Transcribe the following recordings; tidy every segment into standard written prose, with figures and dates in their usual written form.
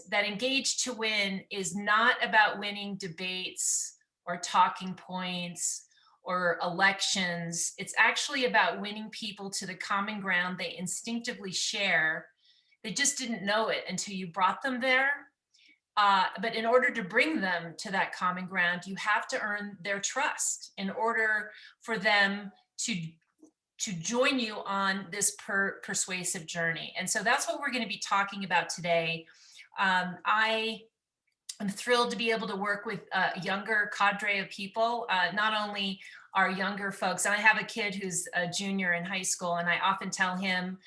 that Engage2win is not about winning debates or talking points or elections. It's actually about winning people to the common ground they instinctively share. They just didn't know it until you brought them there. But in order to bring them to that common ground, you have to earn their trust in order for them to join you on this persuasive journey. And so that's what we're going to be talking about today. I am thrilled to be able to work with a younger cadre of people, not only our younger folks. And I have a kid who's a junior in high school, and I often tell him,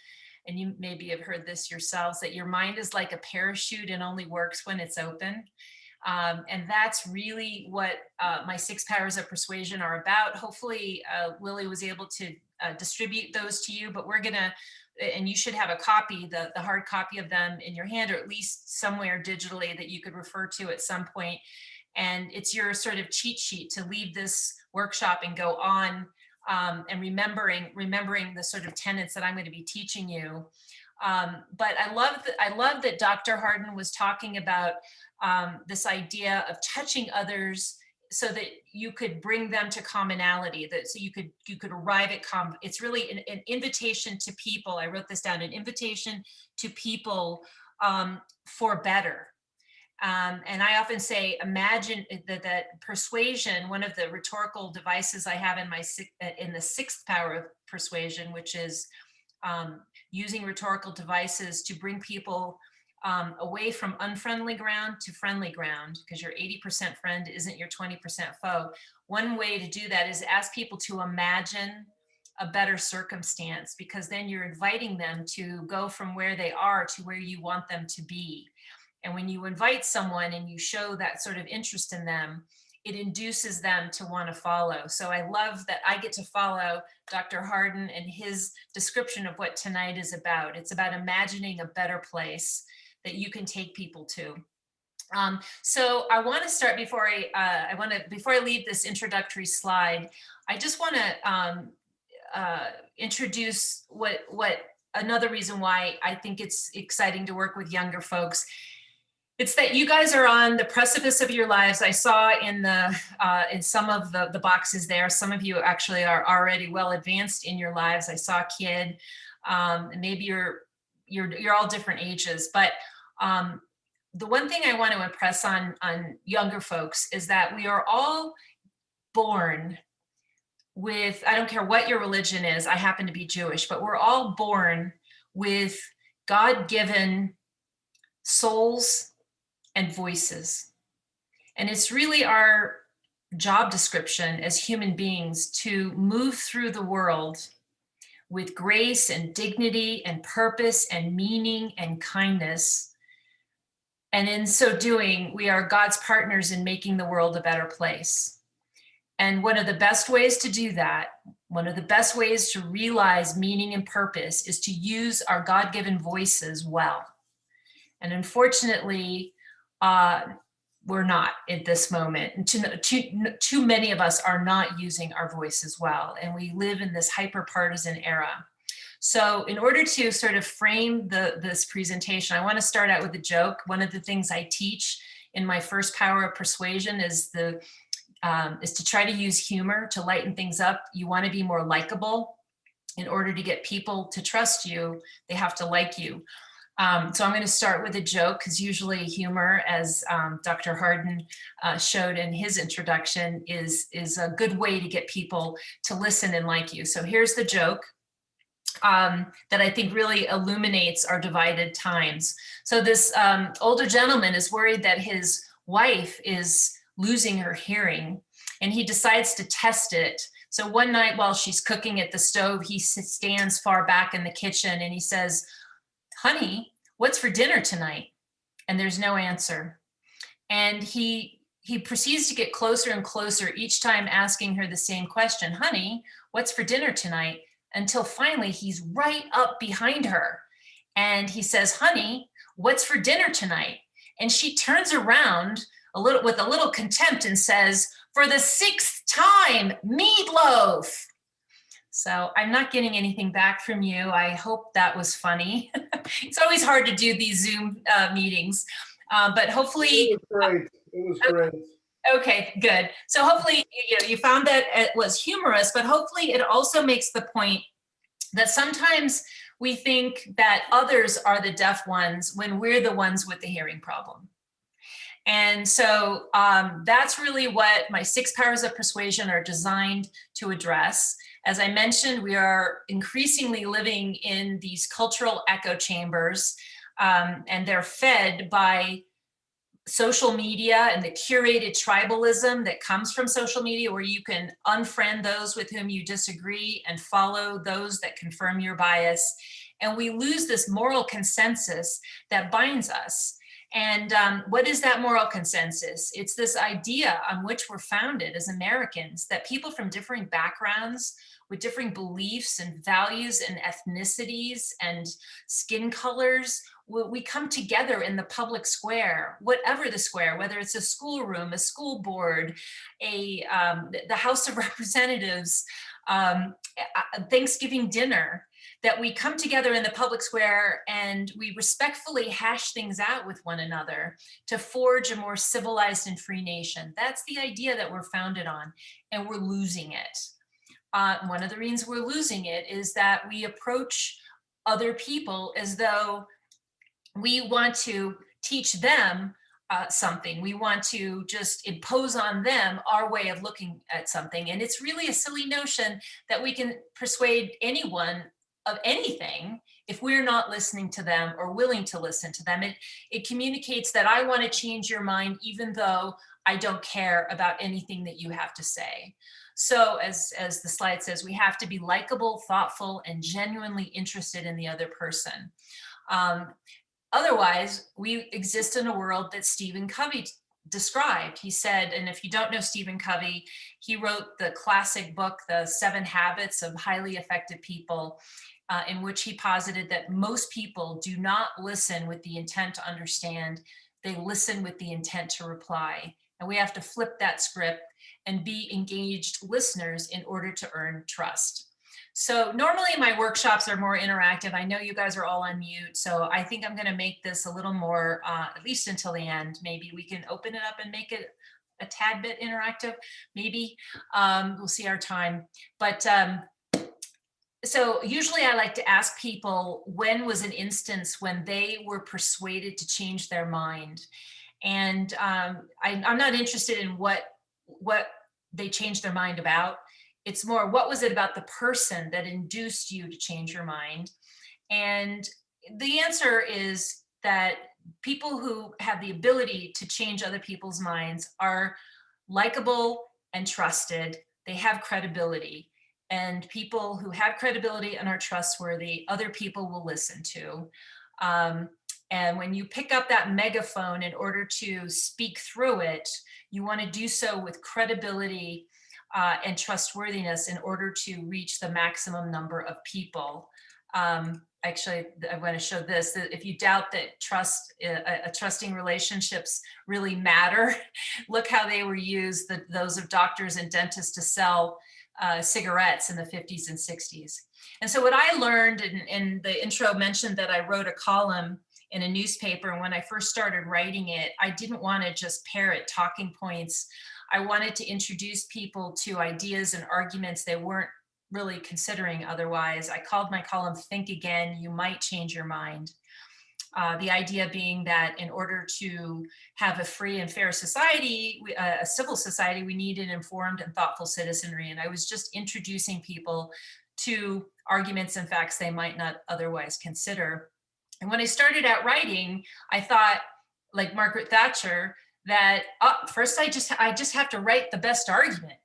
and you maybe have heard this yourselves, that your mind is like a parachute and only works when it's open. And that's really what my 6 Powers of Persuasion are about. Hopefully, Willie was able to distribute those to you, but we're gonna, and you should have a copy, the hard copy of them in your hand, or at least somewhere digitally that you could refer to at some point. And it's your sort of cheat sheet to leave this workshop and go on and remembering the sort of tenets that I'm going to be teaching you. But I love that Dr. Harden was talking about this idea of touching others so that you could bring them to commonality, that so you could arrive at it's really an invitation to people. I wrote this down, an invitation to people for better. And I often say, imagine that persuasion, one of the rhetorical devices I have in the 6th power of persuasion, which is using rhetorical devices to bring people away from unfriendly ground to friendly ground, because your 80% friend isn't your 20% foe. One way to do that is ask people to imagine a better circumstance, because then you're inviting them to go from where they are to where you want them to be. And when you invite someone and you show that sort of interest in them, it induces them to want to follow. So I love that I get to follow Dr. Harden and his description of what tonight is about. It's about imagining a better place that you can take people to. So I want to start before I leave this introductory slide. I just want to introduce what another reason why I think it's exciting to work with younger folks. It's that you guys are on the precipice of your lives. I saw in some of the boxes there, some of you actually are already well advanced in your lives. I saw a kid, and maybe you're all different ages, but the one thing I want to impress on younger folks is that we are all born with, I don't care what your religion is, I happen to be Jewish, but we're all born with God-given souls and voices. And it's really our job description as human beings to move through the world with grace and dignity and purpose and meaning and kindness. And in so doing, we are God's partners in making the world a better place. And one of the best ways to do that, one of the best ways to realize meaning and purpose, is to use our God-given voices well. And unfortunately, we're not at this moment. And too many of us are not using our voices well, and we live in this hyper-partisan era. So in order to sort of frame this presentation, I want to start out with a joke. One of the things I teach in my 1st power of persuasion is to try to use humor to lighten things up. You want to be more likable. In order to get people to trust you, they have to like you. So I'm going to start with a joke, because usually humor, as Dr. Harden showed in his introduction, is a good way to get people to listen and like you. So here's the joke that I think really illuminates our divided times. So this older gentleman is worried that his wife is losing her hearing, and he decides to test it. So one night while she's cooking at the stove, he stands far back in the kitchen and he says, "Honey, what's for dinner tonight?" And there's no answer. And he proceeds to get closer and closer, each time asking her the same question, "Honey, what's for dinner tonight?" Until finally he's right up behind her. And he says, "Honey, what's for dinner tonight?" And she turns around with a little contempt and says, "For the 6th time, meatloaf." So I'm not getting anything back from you. I hope that was funny. It's always hard to do these Zoom meetings. But hopefully, It was great. It was great. okay, good. So hopefully, you found that it was humorous, but hopefully it also makes the point that sometimes we think that others are the deaf ones when we're the ones with the hearing problem. And so that's really what my 6 powers of persuasion are designed to address. As I mentioned, we are increasingly living in these cultural echo chambers, and they're fed by social media and the curated tribalism that comes from social media, where you can unfriend those with whom you disagree and follow those that confirm your bias. And we lose this moral consensus that binds us. And what is that moral consensus? It's this idea on which we're founded as Americans, that people from different backgrounds with different beliefs and values and ethnicities and skin colors, we come together in the public square, whatever the square, whether it's a schoolroom, a school board, the House of Representatives, a Thanksgiving dinner, that we come together in the public square and we respectfully hash things out with one another to forge a more civilized and free nation. That's the idea that we're founded on, and we're losing it. One of the reasons we're losing it is that we approach other people as though we want to teach them something. We want to just impose on them our way of looking at something. And it's really a silly notion that we can persuade anyone of anything if we're not listening to them or willing to listen to them. It communicates that I want to change your mind, even though I don't care about anything that you have to say. So as the slide says, we have to be likable, thoughtful, and genuinely interested in the other person. Otherwise, we exist in a world that Stephen Covey described. He said, and if you don't know Stephen Covey, he wrote the classic book, The 7 Habits of Highly Effective People, in which he posited that most people do not listen with the intent to understand, they listen with the intent to reply. And we have to flip that script and be engaged listeners in order to earn trust. So normally my workshops are more interactive. I know you guys are all on mute, so I think I'm going to make this a little more, at least until the end. Maybe we can open it up and make it a tad bit interactive, maybe. We'll see our time. But so usually I like to ask people, when was an instance when they were persuaded to change their mind? And I'm not interested in what they changed their mind about. It's more, what was it about the person that induced you to change your mind? And the answer is that people who have the ability to change other people's minds are likable and trusted. They have credibility. And people who have credibility and are trustworthy, other people will listen to. And when you pick up that megaphone in order to speak through it, you want to do so with credibility and trustworthiness in order to reach the maximum number of people. Actually, I want to show this, that if you doubt that trusting relationships really matter, look how they were used, those of doctors and dentists, to sell cigarettes in the 50s and 60s. And so what I learned, in the intro mentioned that I wrote a column in a newspaper, and when I first started writing it, I didn't want to just parrot talking points. I wanted to introduce people to ideas and arguments they weren't really considering otherwise. I called my column Think Again, You Might Change Your Mind. The idea being that in order to have a free and fair society, a civil society, we need an informed and thoughtful citizenry. And I was just introducing people to arguments and facts they might not otherwise consider. And when I started out writing, I thought, like Margaret Thatcher, that first I just have to write the best argument,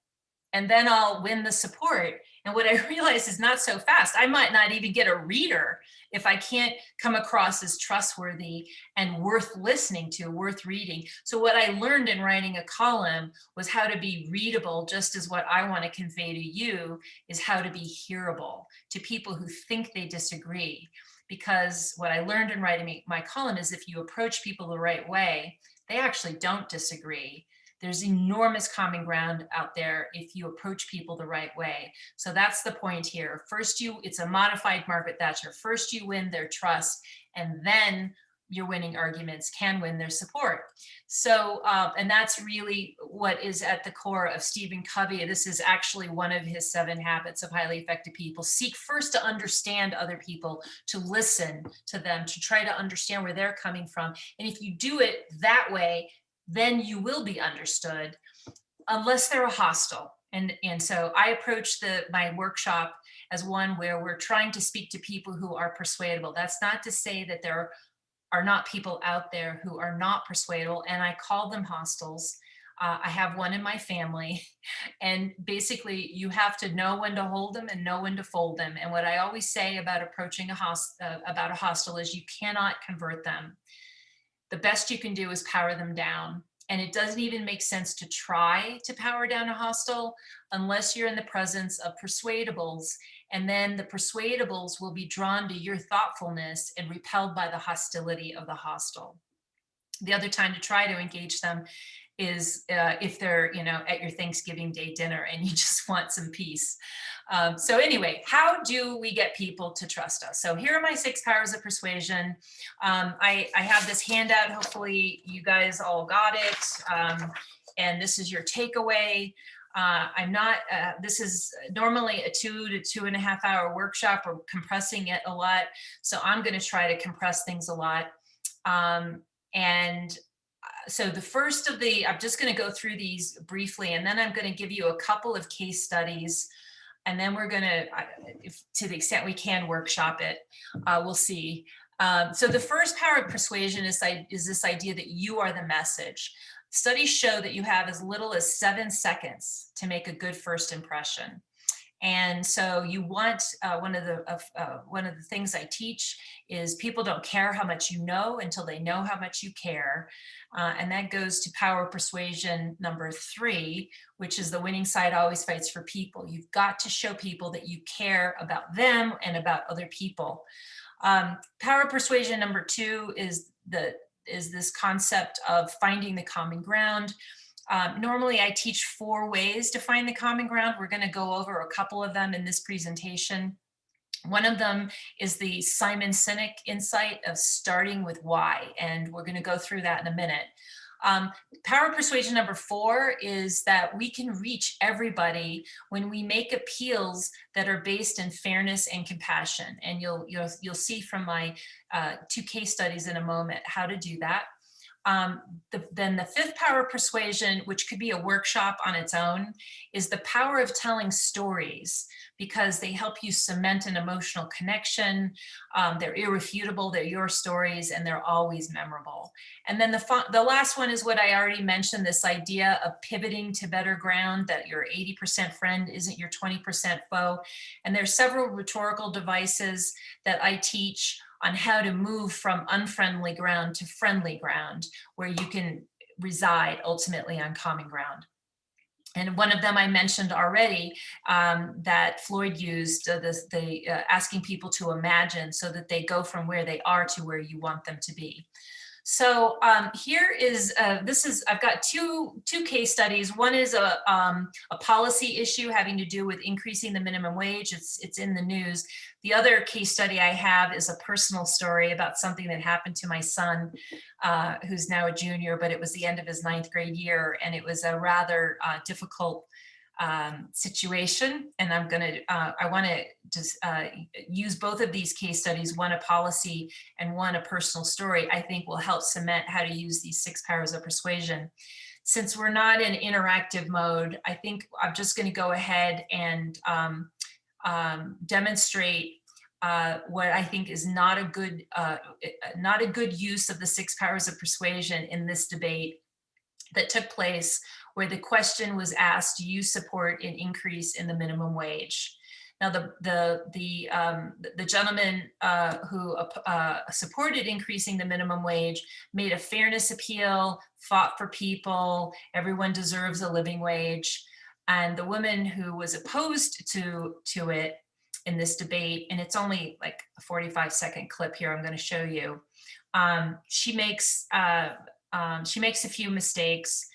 and then I'll win the support. And what I realized is not so fast. I might not even get a reader if I can't come across as trustworthy and worth listening to, worth reading. So what I learned in writing a column was how to be readable, just as what I want to convey to you is how to be hearable to people who think they disagree. Because what I learned in writing my column is if you approach people the right way, they actually don't disagree. There's enormous common ground out there if you approach people the right way. So that's the point here. First, it's a modified Margaret Thatcher. First, you win their trust, and then your winning arguments can win their support. So, and that's really what is at the core of Stephen Covey. This is actually one of his 7 habits of highly effective people. Seek first to understand other people, to listen to them, to try to understand where they're coming from. And if you do it that way, then you will be understood, unless they're hostile. And so I approach my workshop as one where we're trying to speak to people who are persuadable. That's not to say that there are not people out there who are not persuadable, and I call them hostiles. I have one in my family, and basically you have to know when to hold them and know when to fold them. And what I always say about approaching about a hostile is you cannot convert them. The best you can do is power them down. And it doesn't even make sense to try to power down a hostile unless you're in the presence of persuadables. And then the persuadables will be drawn to your thoughtfulness and repelled by the hostility of the hostile. The other time to try to engage them is if they're, at your Thanksgiving Day dinner and you just want some peace. So anyway, how do we get people to trust us? So here are my 6 powers of persuasion. I have this handout. Hopefully you guys all got it. And this is your takeaway. This is normally a 2 to 2.5 hour workshop. We're compressing it a lot. So I'm going to try to compress things a lot. So the first of I'm just going to go through these briefly, and then I'm going to give you a couple of case studies, and then we're going to, to the extent we can, workshop it. We'll see. So the first power of persuasion is this idea that you are the message. Studies show that you have as little as 7 seconds to make a good first impression. And so you want, one of the things I teach is people don't care how much you know until they know how much you care. And that goes to power persuasion number 3, which is the winning side always fights for people. You've got to show people that you care about them and about other people. Power persuasion number 2 is this concept of finding the common ground. Normally I teach 4 ways to find the common ground. We're going to go over a couple of them in this presentation. One of them is the Simon Sinek insight of starting with why, and we're going to go through that in a minute. Power persuasion number 4 is that we can reach everybody when we make appeals that are based in fairness and compassion. And you'll see from my 2 case studies in a moment how to do that. Then the 5th power of persuasion, which could be a workshop on its own, is the power of telling stories, because they help you cement an emotional connection. They're irrefutable, they're your stories, and they're always memorable. And then the last one is what I already mentioned, this idea of pivoting to better ground, that your 80% friend isn't your 20% foe. And there's several rhetorical devices that I teach on how to move from unfriendly ground to friendly ground, where you can reside ultimately on common ground. And one of them I mentioned already, that Floyd used, asking people to imagine so that they go from where they are to where you want them to be. So here is, I've got two case studies. One is a policy issue having to do with increasing the minimum wage. It's in the news. The other case study I have is a personal story about something that happened to my son, who's now a junior, but it was the end of his 9th grade year, and it was a rather difficult situation. And I want to just use both of these case studies, one a policy and one a personal story, I think will help cement how to use these 6 powers of persuasion. Since we're not in interactive mode, I think I'm just going to go ahead and demonstrate what I think is not a good use of the 6 powers of persuasion in this debate that took place, where the question was asked, do you support an increase in the minimum wage? Now, the gentleman who supported increasing the minimum wage made a fairness appeal, fought for people, everyone deserves a living wage. And the woman who was opposed to it in this debate, and it's only like a 45-second clip here I'm going to show you, she makes a few mistakes.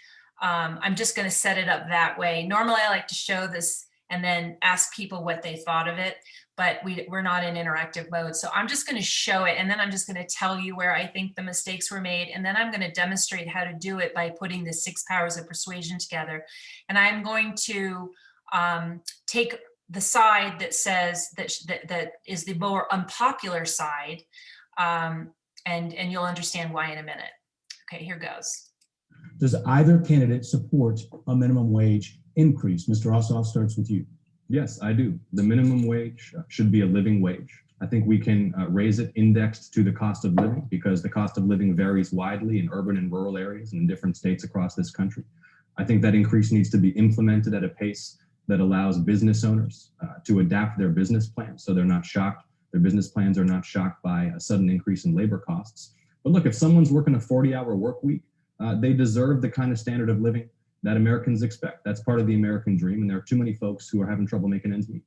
I'm just going to set it up that way. Normally, I like to show this and then ask people what they thought of it. but we're not in interactive mode. So I'm just going to show it, and then I'm just going to tell you where I think the mistakes were made, and then I'm going to demonstrate how to do it by putting the 6 powers of persuasion together. And I'm going to take the side that says that is the more unpopular side, and you'll understand why in a minute. Okay, here goes. Does either candidate support a minimum wage increase? Mr. Ossoff, starts with you. Yes, I do. The minimum wage should be a living wage. I think we can raise it indexed to the cost of living, because the cost of living varies widely in urban and rural areas and in different states across this country. I think that increase needs to be implemented at a pace that allows business owners to adapt their business plans so they're not shocked. Their business plans are not shocked by a sudden increase in labor costs. But look, if someone's working a 40-hour work week, they deserve the kind of standard of living that Americans expect. That's part of the American dream, and there are too many folks who are having trouble making ends meet.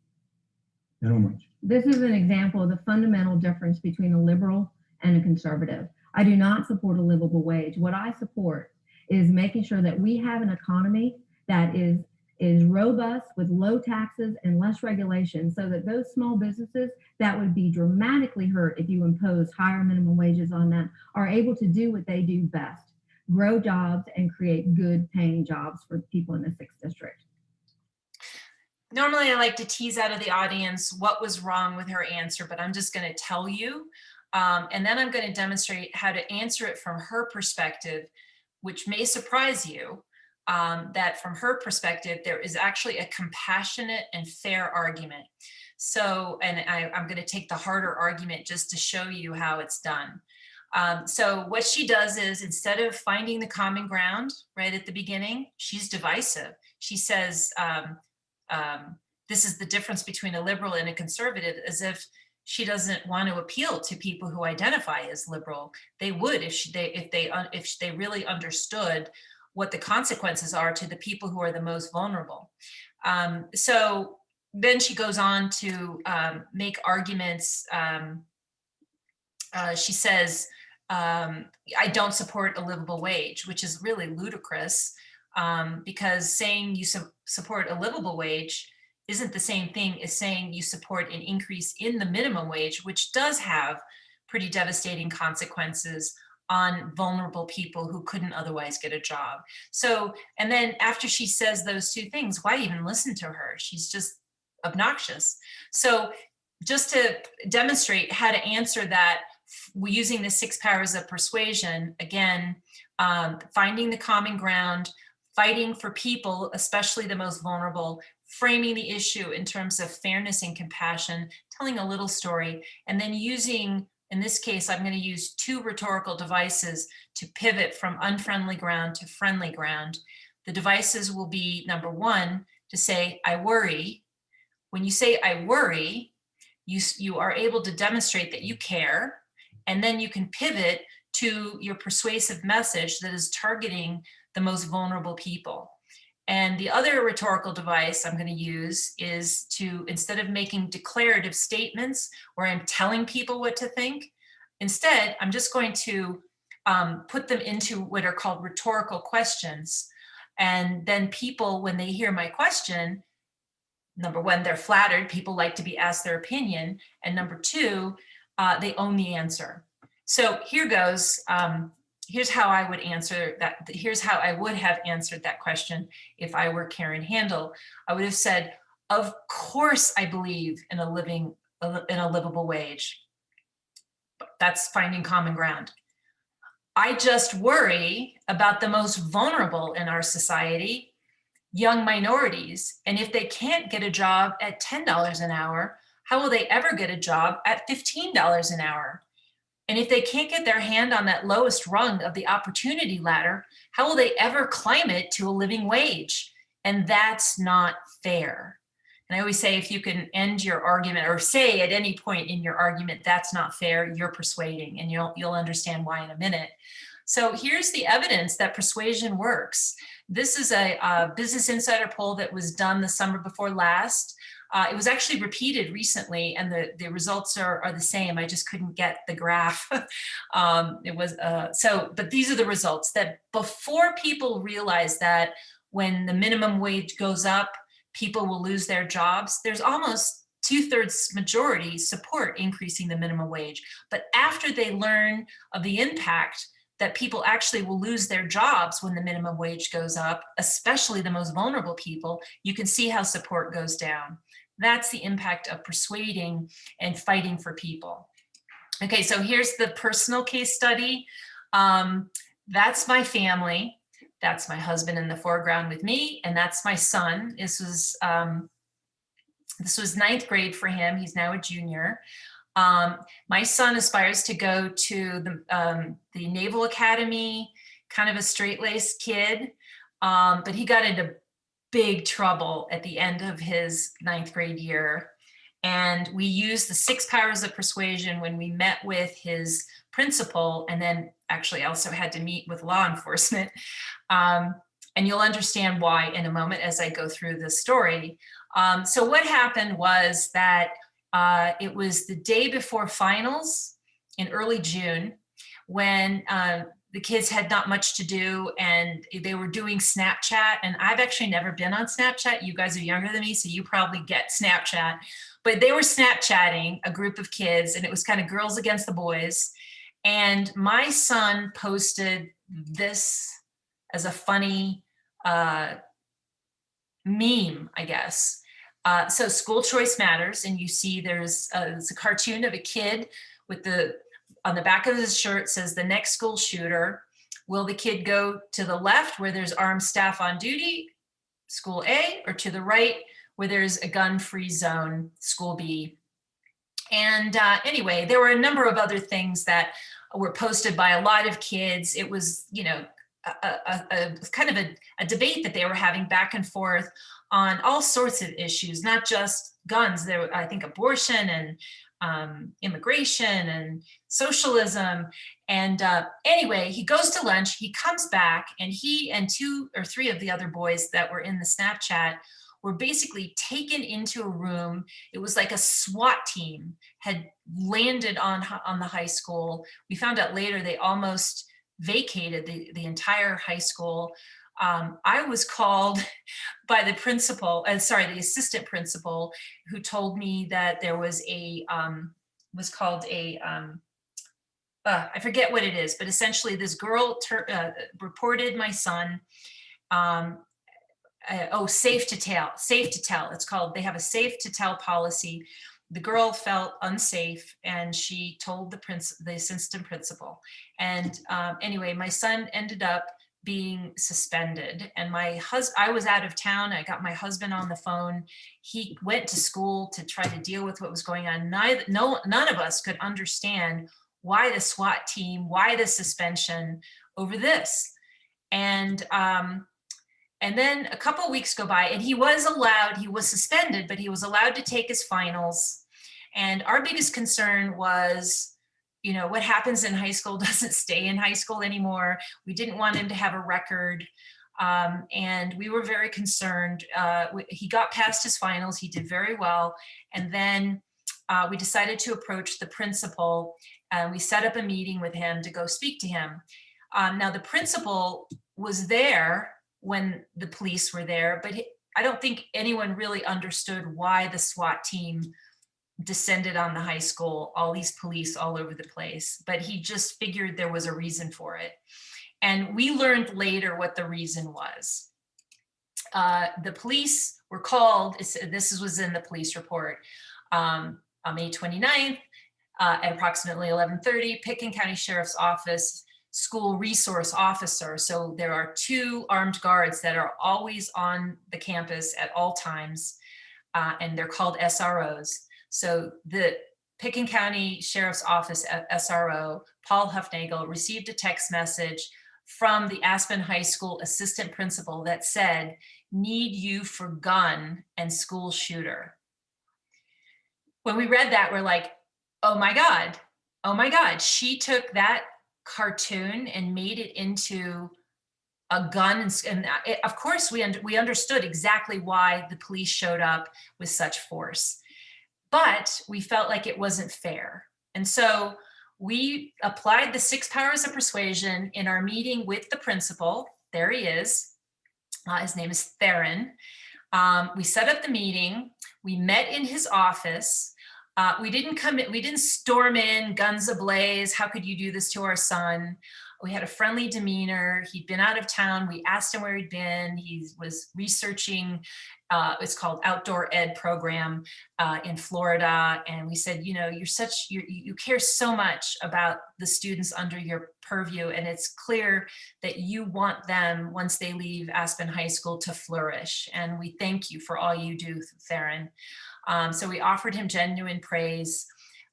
This is an example of the fundamental difference between a liberal and a conservative. I do not support a livable wage. What I support is making sure that we have an economy that is robust, with low taxes and less regulation, so that those small businesses that would be dramatically hurt if you impose higher minimum wages on them are able to do what they do best: grow jobs and create good paying jobs for people in the 6th district. Normally I like to tease out of the audience what was wrong with her answer, but I'm just going to tell you, and then I'm going to demonstrate how to answer it from her perspective, which may surprise you, that from her perspective, there is actually a compassionate and fair argument. So, and I'm going to take the harder argument just to show you how it's done. So what she does is, instead of finding the common ground right at the beginning, she's divisive. She says, this is the difference between a liberal and a conservative, as if she doesn't want to appeal to people who identify as liberal. They would if they really understood what the consequences are to the people who are the most vulnerable. So then she goes on to make arguments. She says, I don't support a livable wage, which is really ludicrous, because saying you support a livable wage isn't the same thing as saying you support an increase in the minimum wage, which does have pretty devastating consequences on vulnerable people who couldn't otherwise get a job. So, and then after she says those two things, why even listen to her? She's just obnoxious. So just to demonstrate how to answer that, using the 6 powers of persuasion, again, finding the common ground, fighting for people, especially the most vulnerable, framing the issue in terms of fairness and compassion, telling a little story, and then using, in this case, I'm going to use 2 rhetorical devices to pivot from unfriendly ground to friendly ground. The devices will be, number 1, to say, I worry. When you say I worry, you are able to demonstrate that you care, and then you can pivot to your persuasive message that is targeting the most vulnerable people. And the other rhetorical device I'm going to use is to, instead of making declarative statements where I'm telling people what to think, instead, I'm just going to put them into what are called rhetorical questions. And then people, when they hear my question, number 1, they're flattered. People like to be asked their opinion. And number 2, they own the answer. So here goes. Here's how I would answer that. Here's how I would have answered that question if I were Karen Handel. I would have said, of course I believe in a livable wage. That's finding common ground. I just worry about the most vulnerable in our society, young minorities. And if they can't get a job at $10 an hour, how will they ever get a job at $15 an hour? And if they can't get their hand on that lowest rung of the opportunity ladder, how will they ever climb it to a living wage? And that's not fair. And I always say, if you can end your argument or say at any point in your argument, that's not fair, you're persuading, and you'll understand why in a minute. So here's the evidence that persuasion works. This is a Business Insider poll that was done the summer before last. It was actually repeated recently, and the results are the same. I just couldn't get the graph. But these are the results, that before people realize that when the minimum wage goes up, people will lose their jobs, there's almost 2/3 majority support increasing the minimum wage. But after they learn of the impact that people actually will lose their jobs when the minimum wage goes up, especially the most vulnerable people, you can see how support goes down. That's the impact of persuading and fighting for people. Okay, so here's the personal case study. That's my family. That's my husband in the foreground with me, and that's my son. This was 9th grade for him. He's now a junior. My son aspires to go to the Naval Academy, kind of a straight-laced kid, but he got into big trouble at the end of his 9th grade year. And we used the 6 Powers of Persuasion when we met with his principal, and then actually also had to meet with law enforcement. And you'll understand why in a moment as I go through the story. So what happened was that it was the day before finals in early June, when the kids had not much to do and they were doing Snapchat. And I've actually never been on Snapchat. You guys are younger than me, so you probably get Snapchat. But they were Snapchatting, a group of kids, and it was kind of girls against the boys. And my son posted this as a funny meme, I guess. So school choice matters, and you see there's a cartoon of a kid with on the back of his shirt says the next school shooter. Will the kid go to the left where there's armed staff on duty, school A, or to the right where there's a gun-free zone, school B? And anyway, there were a number of other things that were posted by a lot of kids. It was, you know, a kind of a debate that they were having back and forth on all sorts of issues, not just guns. There were, I think, abortion and immigration and socialism. And anyway, he goes to lunch, he comes back, and he and 2 or 3 of the other boys that were in the Snapchat were basically taken into a room. It was like a SWAT team had landed on the high school. We found out later they almost vacated the entire high school. I was called by the principal, the assistant principal, who told me that there was I forget what it is, but essentially this girl reported my son. Safe to tell. It's called. They have a safe to tell policy. The girl felt unsafe, and she told the assistant principal. And anyway, my son ended up being suspended, and I was out of town. I got my husband on the phone. He went to school to try to deal with what was going on. None of us could understand why the SWAT team, why the suspension over this. And then a couple of weeks go by, and he was suspended, but he was allowed to take his finals. And our biggest concern was, you know, what happens in high school doesn't stay in high school anymore. We didn't want him to have a record. And we were very concerned. He got past his finals. He did very well. And then we decided to approach the principal, and we set up a meeting with him to go speak to him. Now, the principal was there when the police were there, but I don't think anyone really understood why the SWAT team descended on the high school, all these police all over the place, but he just figured there was a reason for it. And we learned later what the reason was. The police were called, this was in the police report, on May 29th at approximately 11:30, Pickens County Sheriff's Office, school resource officer. So there are 2 armed guards that are always on the campus at all times, and they're called SROs. So the Pickens County Sheriff's Office SRO, Paul Huffnagel, received a text message from the Aspen High School assistant principal that said, "Need you for gun and school shooter." When we read that, we're like, oh my God, she took that cartoon and made it into a gun. And of course, we understood exactly why the police showed up with such force. But we felt like it wasn't fair. And so we applied the 6 Powers of Persuasion in our meeting with the principal. There he is. His name is Theron. We set up the meeting. We met in his office. We didn't storm in guns ablaze. How could you do this to our son? We had a friendly demeanor. He'd been out of town. We asked him where he'd been. He was researching, it's called Outdoor Ed program in Florida. And we said, you know, you care so much about the students under your purview. And it's clear that you want them, once they leave Aspen High School, to flourish. And we thank you for all you do, Theron. So we offered him genuine praise.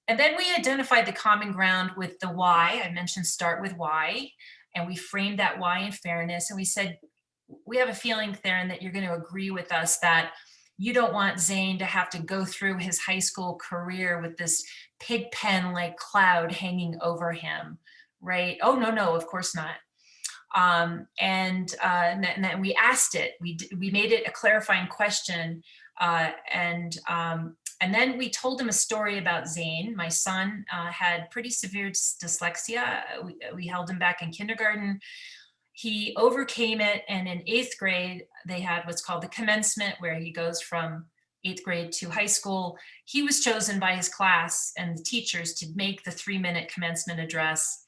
And then we identified the common ground with the why. I mentioned start with why. And we framed that why in fairness. And we said, we have a feeling, Theron, that you're going to agree with us that you don't want Zane to have to go through his high school career with this pig pen-like cloud hanging over him, right? Oh, no, of course not. And then we asked it. We made it a clarifying question. And then we told him a story about Zane. My son had pretty severe dyslexia. We held him back in kindergarten. He overcame it, and in 8th grade, they had what's called the commencement, where he goes from 8th grade to high school. He was chosen by his class and the teachers to make the 3-minute commencement address.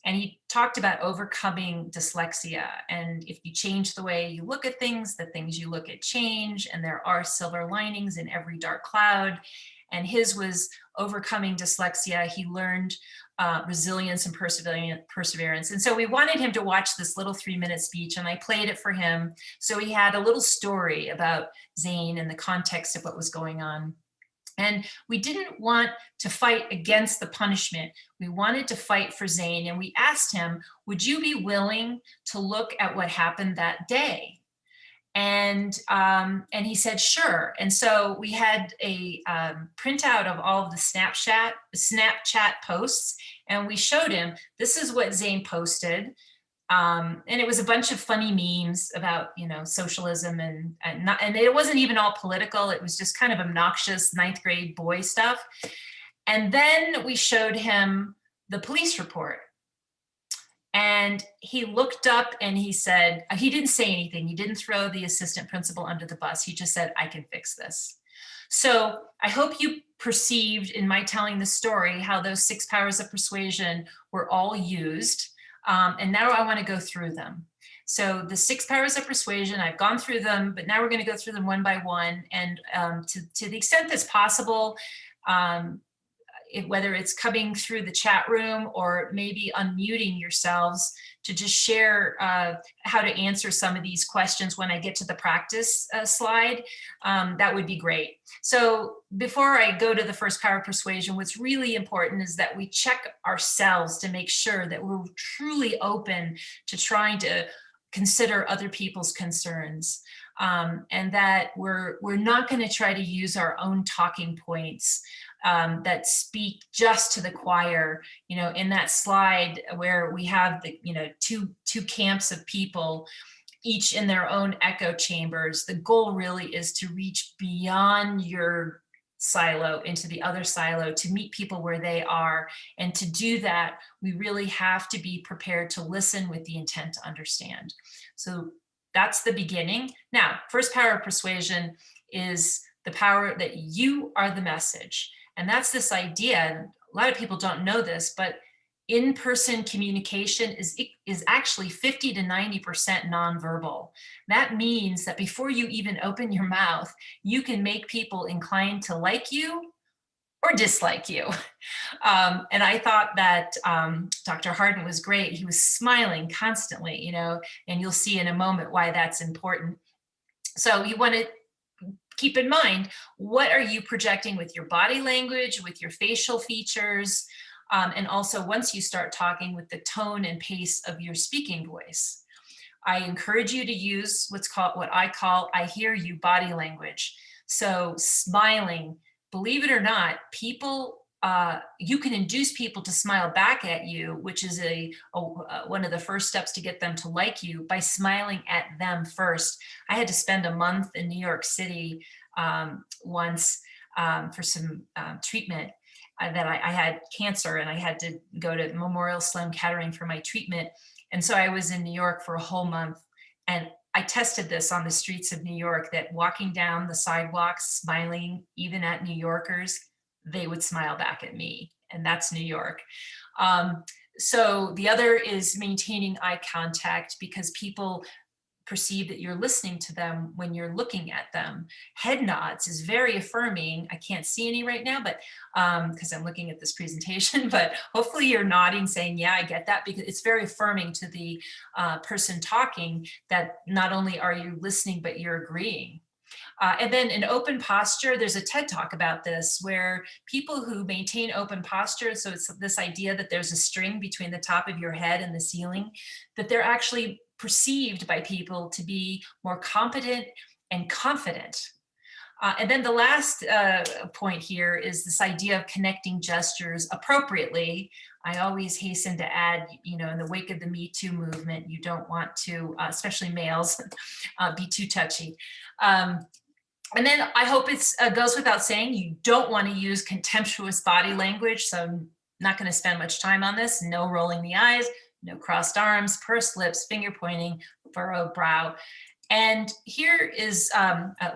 And he talked about overcoming dyslexia. And if you change the way you look at things, the things you look at change, and there are silver linings in every dark cloud. And his was overcoming dyslexia. He learned resilience and perseverance. And so we wanted him to watch this little 3-minute speech, and I played it for him. So he had a little story about Zane and the context of what was going on. And we didn't want to fight against the punishment. We wanted to fight for Zane. And we asked him, would you be willing to look at what happened that day? And he said, sure. And so we had a printout of all of the Snapchat posts, and we showed him, this is what Zane posted. And it was a bunch of funny memes about, you know, socialism and it wasn't even all political. It was just kind of obnoxious 9th grade boy stuff. And then we showed him the police report. And he looked up and he said, he didn't say anything. He didn't throw the assistant principal under the bus. He just said, I can fix this. So I hope you perceived in my telling the story how those 6 powers of persuasion were all used. And now I want to go through them. So the 6 powers of persuasion, I've gone through them, but now we're going to go through them one by one. And to the extent that's possible, whether it's coming through the chat room or maybe unmuting yourselves to just share how to answer some of these questions when I get to the practice slide, that would be great. So before I go to the first power of persuasion, what's really important is that we check ourselves to make sure that we're truly open to trying to consider other people's concerns, and that we're not going to try to use our own talking points that speak just to the choir. You know, in that slide where we have the, you know, two camps of people, each in their own echo chambers, the goal really is to reach beyond your silo into the other silo, to meet people where they are. And to do that, we really have to be prepared to listen with the intent to understand. So that's the beginning. Now, first power of persuasion is the power that you are the message. And that's this idea, a lot of people don't know this, but in-person communication is actually 50 to 90% nonverbal. That means that before you even open your mouth, you can make people inclined to like you or dislike you. And I thought that Dr. Harden was great. He was smiling constantly, you know, and you'll see in a moment why that's important. So you want to keep in mind, what are you projecting with your body language, with your facial features, and also once you start talking, with the tone and pace of your speaking voice. I encourage you to use what I call I hear you body language. So smiling, believe it or not, people, you can induce people to smile back at you, which is one of the first steps to get them to like you, by smiling at them first. I had to spend a month in New York City once for some treatment. That I had cancer, and I had to go to Memorial Sloan Kettering for my treatment. And so I was in New York for a whole month, and I tested this on the streets of New York, that walking down the sidewalks, smiling even at New Yorkers, they would smile back at me, and that's New York. So the other is maintaining eye contact, because people perceive that you're listening to them when you're looking at them. Head nods is very affirming. I can't see any right now, but because I'm looking at this presentation, but hopefully you're nodding, saying, yeah, I get that, because it's very affirming to the person talking that not only are you listening, but you're agreeing. And then an open posture, there's a TED Talk about this, where people who maintain open posture, so it's this idea that there's a string between the top of your head and the ceiling, that they're actually perceived by people to be more competent and confident. And then the last point here is this idea of connecting gestures appropriately. I always hasten to add, in the wake of the Me Too movement, you don't want to, especially males, be too touchy. And then I hope it goes without saying, you don't want to use contemptuous body language. So I'm not going to spend much time on this. No rolling the eyes, no crossed arms, pursed lips, finger pointing, furrowed brow. And here is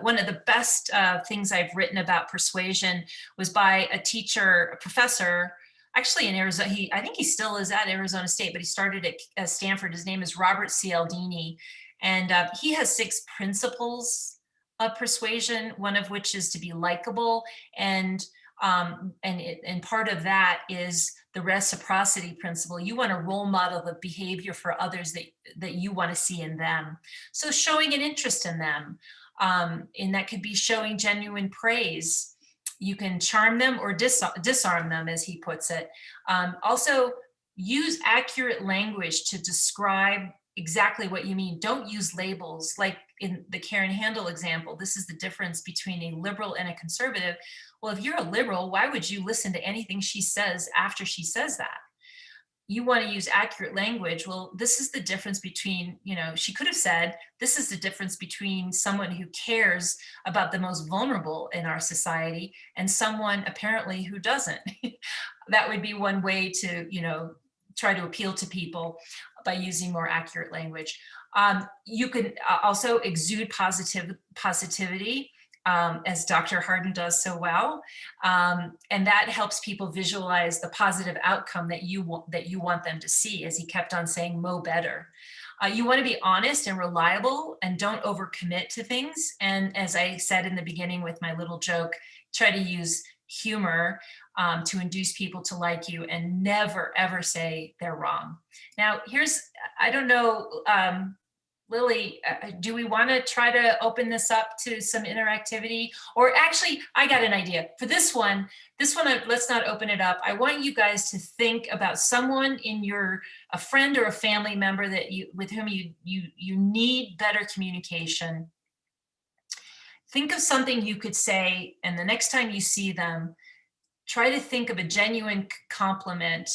one of the best things I've written about persuasion, was by a teacher, a professor, actually in Arizona. I think he still is at Arizona State, but he started at Stanford. His name is Robert Cialdini. And he has 6 principles of persuasion, one of which is to be likable. And part of that is the reciprocity principle. You want to role model the behavior for others that you want to see in them. So showing an interest in them, and that could be showing genuine praise. You can charm them or disarm them, as he puts it. Also, use accurate language to describe exactly what you mean. Don't use labels. Like in the Karen Handel example, this is the difference between a liberal and a conservative. Well, if you're a liberal, why would you listen to anything she says after she says that? You want to use accurate language. Well, this is the difference between, she could have said, this is the difference between someone who cares about the most vulnerable in our society and someone apparently who doesn't. That would be one way to, try to appeal to people by using more accurate language. You can also exude positivity, as Dr. Harden does so well. And that helps people visualize the positive outcome that you want them to see, as he kept on saying, "Mo better." You want to be honest and reliable, and don't overcommit to things. And as I said in the beginning with my little joke, try to use humor to induce people to like you, and never, ever say they're wrong. Now, I don't know, Lily, do we want to try to open this up to some interactivity? Or actually, I got an idea. For this one, let's not open it up. I want you guys to think about someone in a friend or a family member with whom you need better communication. Think of something you could say, and the next time you see them, try to think of a genuine compliment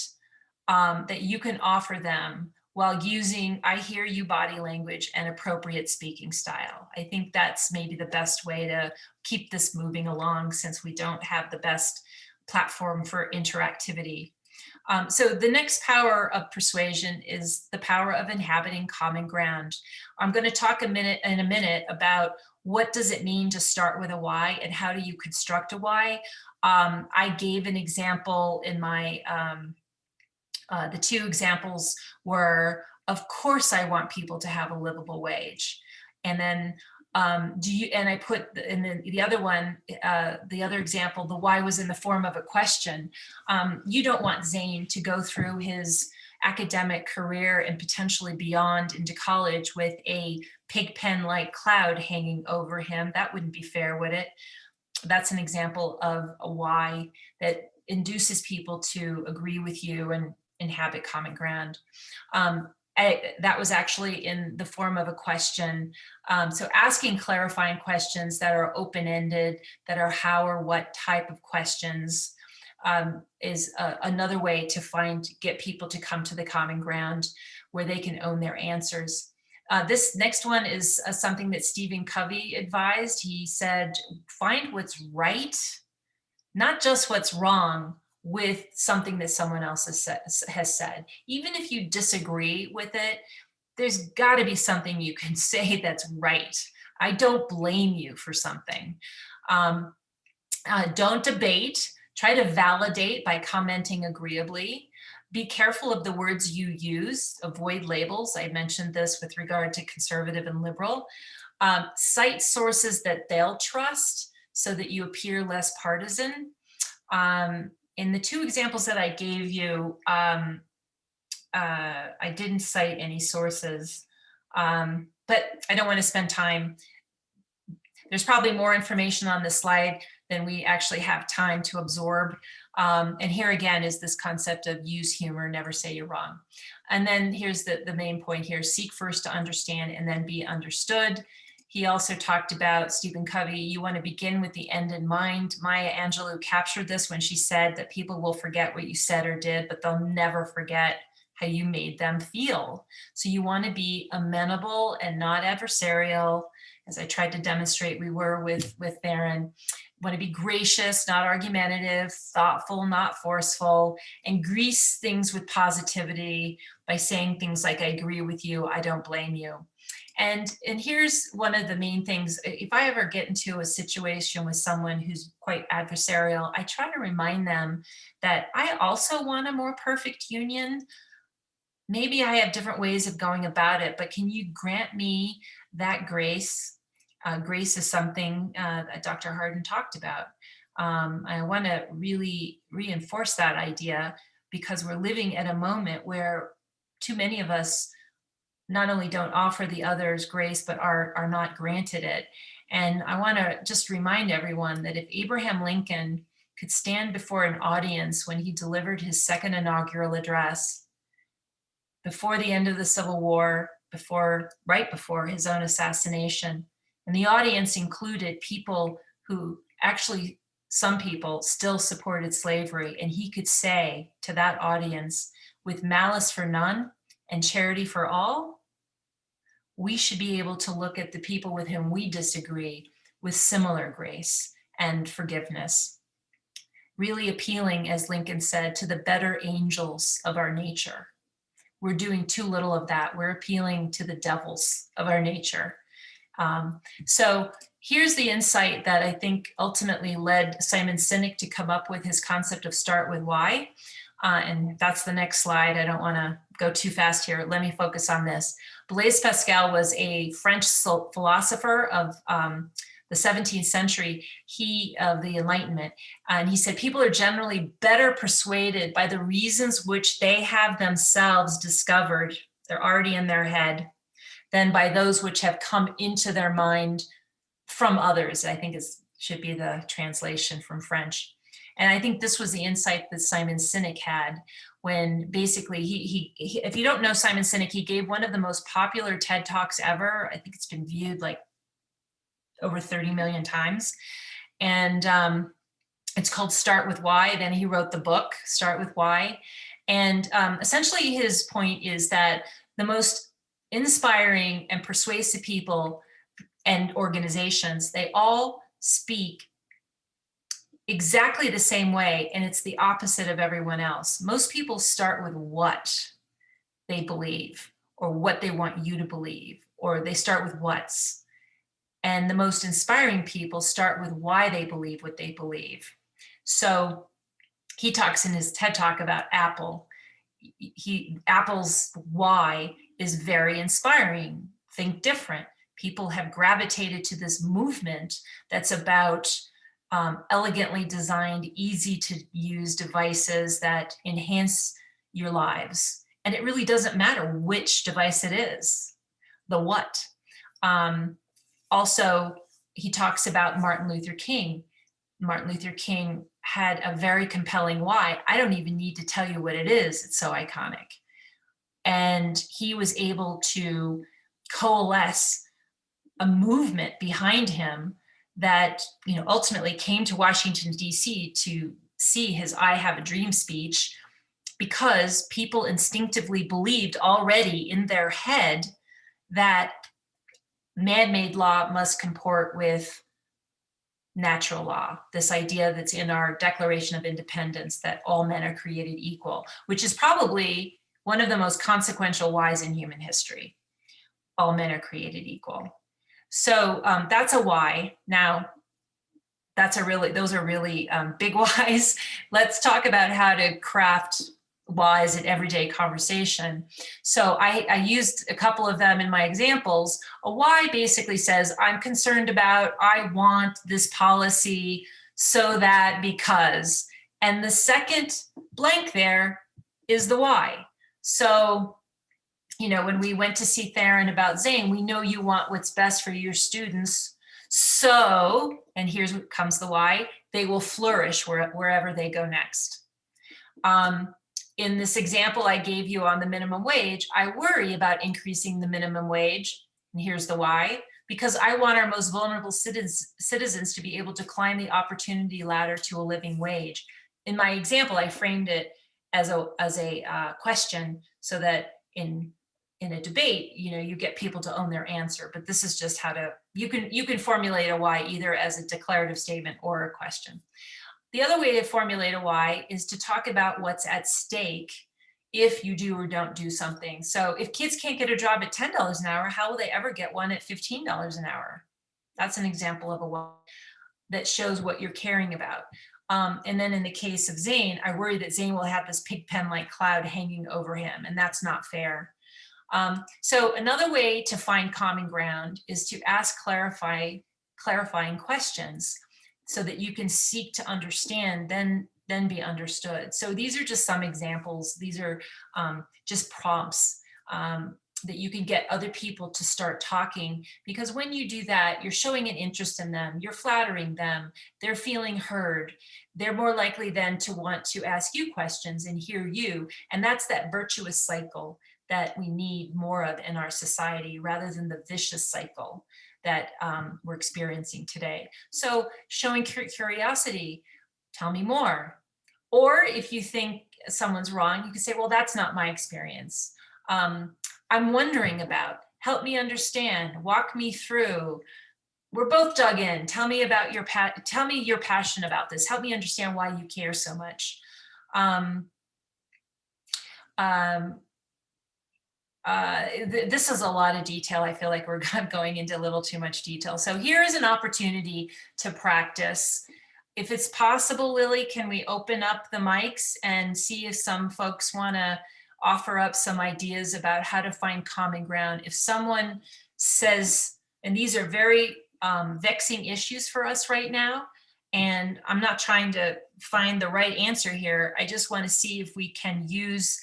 that you can offer them while using "I hear you" body language and appropriate speaking style. I think that's maybe the best way to keep this moving along, since we don't have the best platform for interactivity. So the next power of persuasion is the power of inhabiting common ground. I'm going to talk in a minute about what does it mean to start with a why, and how do you construct a why. I gave an example in my, the 2 examples were, of course, I want people to have a livable wage. And then and I put in the other one, the other example, the why was in the form of a question. You don't want Zane to go through his academic career and potentially beyond into college with a pigpen-like cloud hanging over him. That wouldn't be fair, would it? That's an example of a why that induces people to agree with you and inhabit common ground. That was actually in the form of a question. So asking clarifying questions that are open-ended, that are how or what type of questions, is another way to get people to come to the common ground where they can own their answers. This next one is something that Stephen Covey advised. He said, find what's right, not just what's wrong, with something that someone else has said. Even if you disagree with it, there's got to be something you can say that's right. I don't blame you for something. Don't debate. Try to validate by commenting agreeably. Be careful of the words you use. Avoid labels. I mentioned this with regard to conservative and liberal. Cite sources that they'll trust so that you appear less partisan. In the two examples that I gave you, I didn't cite any sources, but I don't want to spend time. There's probably more information on this slide than we actually have time to absorb. And here again is this concept of use humor, never say you're wrong. And then here's the main point here: seek first to understand and then be understood. He also talked about, Stephen Covey, you want to begin with the end in mind. Maya Angelou captured this when she said that people will forget what you said or did, but they'll never forget how you made them feel. So you want to be amenable and not adversarial, as I tried to demonstrate we were with Barron. Want to be gracious, not argumentative, thoughtful, not forceful, and grease things with positivity by saying things like, I agree with you, I don't blame you. And here's one of the main things: if I ever get into a situation with someone who's quite adversarial, I try to remind them that I also want a more perfect union. Maybe I have different ways of going about it, but can you grant me that grace? Grace is something that Dr. Harden talked about. I want to really reinforce that idea, because we're living at a moment where too many of us not only don't offer the others grace, but are not granted it. And I want to just remind everyone that if Abraham Lincoln could stand before an audience when he delivered his second inaugural address, before the end of the Civil War, right before his own assassination, and the audience included people who actually, some people still supported slavery, and he could say to that audience, with malice for none and charity for all, we should be able to look at the people with whom we disagree with similar grace and forgiveness. Really appealing, as Lincoln said, to the better angels of our nature. We're doing too little of that. We're appealing to the devils of our nature. So here's the insight that I think ultimately led Simon Sinek to come up with his concept of start with why. And that's the next slide. I don't want to go too fast here. Let me focus on this. Blaise Pascal was a French philosopher of the 17th century, of the Enlightenment. And he said, people are generally better persuaded by the reasons which they have themselves discovered, they're already in their head, than by those which have come into their mind from others. I think should be the translation from French. And I think this was the insight that Simon Sinek had when basically he if you don't know Simon Sinek, he gave one of the most popular TED Talks ever. I think it's been viewed like over 30 million times. And it's called Start With Why. Then he wrote the book, Start With Why. And essentially his point is that the most inspiring and persuasive people and organizations, they all speak exactly the same way, and it's the opposite of everyone else. Most people start with what they believe or what they want you to believe, or they start with what's. And the most inspiring people start with why they believe what they believe. So he talks in his TED Talk about Apple. Apple's why is very inspiring. Think different. People have gravitated to this movement that's about elegantly designed, easy to use devices that enhance your lives. And it really doesn't matter which device it is, the what. Also, he talks about Martin Luther King. Martin Luther King had a very compelling why. I don't even need to tell you what it is. It's so iconic. And he was able to coalesce a movement behind him that, ultimately came to Washington, D.C. to see his I Have a Dream speech, because people instinctively believed already in their head that man-made law must comport with natural law, this idea that's in our Declaration of Independence that all men are created equal, which is probably one of the most consequential whys in human history. all men are created equal. So that's a why. Now, those are really big whys. Let's talk about how to craft whys in everyday conversation. So I used a couple of them in my examples. A why basically says, I'm concerned about, I want this policy so that, because, and the second blank there is the why. So, you know, when we went to see Theron about Zane, we know you want what's best for your students. So, and here's what comes the why, they will flourish wherever they go next. In this example I gave you on the minimum wage, I worry about increasing the minimum wage, and here's the why, because I want our most vulnerable citizens to be able to climb the opportunity ladder to a living wage. In my example, I framed it as a question so that in a debate, you know, you get people to own their answer, but this is just how to, you can formulate a why either as a declarative statement or a question. The other way to formulate a why is to talk about what's at stake if you do or don't do something. So if kids can't get a job at $10 an hour, how will they ever get one at $15 an hour? That's an example of a why that shows what you're caring about. And then in the case of Zane, I worry that Zane will have this pig pen-like cloud hanging over him, and that's not fair. So another way to find common ground is to ask clarifying questions so that you can seek to understand, then be understood. So these are just some examples. These are just prompts that you can get other people to start talking, because when you do that, you're showing an interest in them, you're flattering them, they're feeling heard. They're more likely then to want to ask you questions and hear you. And that's that virtuous cycle that we need more of in our society, rather than the vicious cycle that we're experiencing today. So showing curiosity, tell me more. Or if you think someone's wrong, you can say, well, that's not my experience. I'm wondering about, help me understand, walk me through. We're both dug in. Tell me about tell me your passion about this. Help me understand why you care so much. This is a lot of detail. I feel like we're going into a little too much detail. So here is an opportunity to practice. If it's possible, Lily, can we open up the mics and see if some folks want to offer up some ideas about how to find common ground? If someone says, and these are very vexing issues for us right now, and I'm not trying to find the right answer here. I just want to see if we can use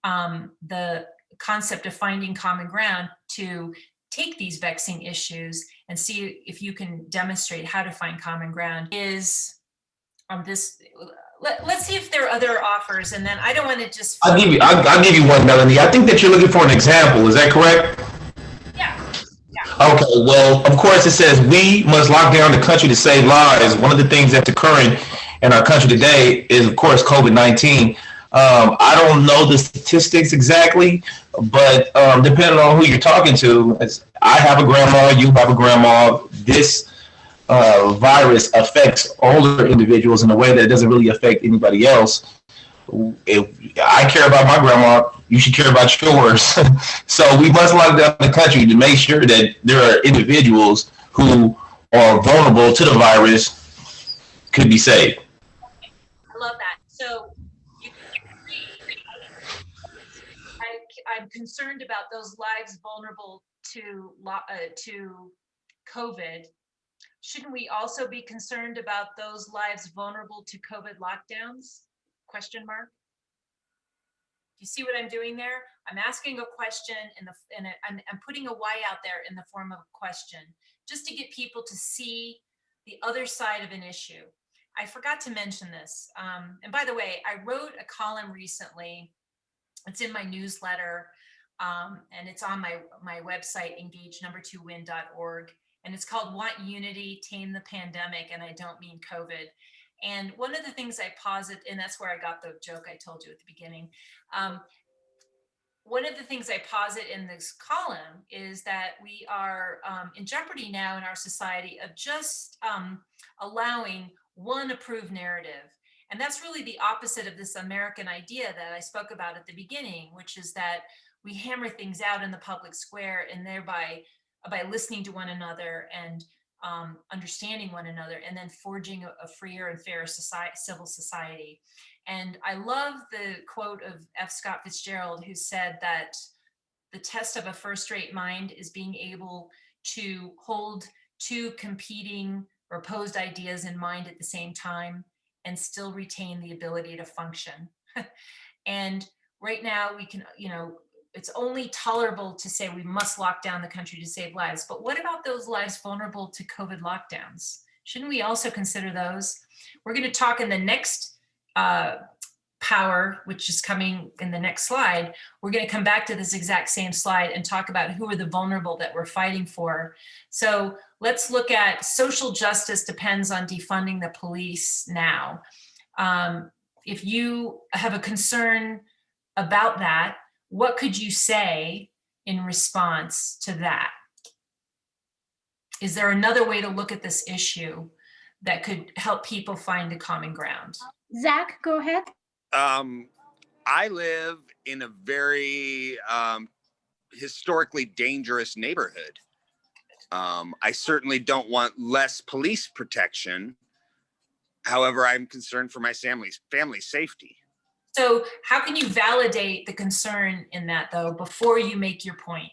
the concept of finding common ground to take these vexing issues and see if you can demonstrate how to find common ground. Is this, let's see if there are other offers, and then I don't want to just. I'll give you one, Melanie. I think that you're looking for an example. Is that correct? Yeah. Okay, well, of course it says we must lock down the country to save lives. One of the things that's occurring in our country today is, of course, COVID-19. I don't know the statistics exactly, but depending on who you're talking to, I have a grandma, you have a grandma. This virus affects older individuals in a way that it doesn't really affect anybody else. If I care about my grandma, you should care about yours. So we must lock down the country to make sure that there are individuals who are vulnerable to the virus could be saved. I love that. So you can agree, I'm concerned about those lives vulnerable to COVID. Shouldn't we also be concerned about those lives vulnerable to COVID lockdowns? Question mark. You see what I'm doing there? I'm asking a question I'm putting a why out there in the form of a question, just to get people to see the other side of an issue. I forgot to mention this. And by the way, I wrote a column recently. It's in my newsletter, and it's on my website, Engage2win.org. And it's called Want Unity, Tame the Pandemic, and I Don't Mean COVID. And one of the things I posit, and that's where I got the joke I told you at the beginning. One of the things I posit in this column is that we are in jeopardy now in our society of just allowing one approved narrative. And that's really the opposite of this American idea that I spoke about at the beginning, which is that we hammer things out in the public square, and thereby by listening to one another and understanding one another, and then forging a freer and fairer civil society. And I love the quote of F. Scott Fitzgerald, who said that the test of a first-rate mind is being able to hold two competing or opposed ideas in mind at the same time and still retain the ability to function. And right now we can, it's only tolerable to say we must lock down the country to save lives. But what about those lives vulnerable to COVID lockdowns? Shouldn't we also consider those? We're going to talk in the next power, which is coming in the next slide. We're going to come back to this exact same slide and talk about who are the vulnerable that we're fighting for. So let's look at social justice depends on defunding the police now. If you have a concern about that, what could you say in response to that? Is there another way to look at this issue that could help people find a common ground? Zach, go ahead. I live in a very historically dangerous neighborhood. I certainly don't want less police protection. However, I'm concerned for my family's safety. So how can you validate the concern in that, though, before you make your point?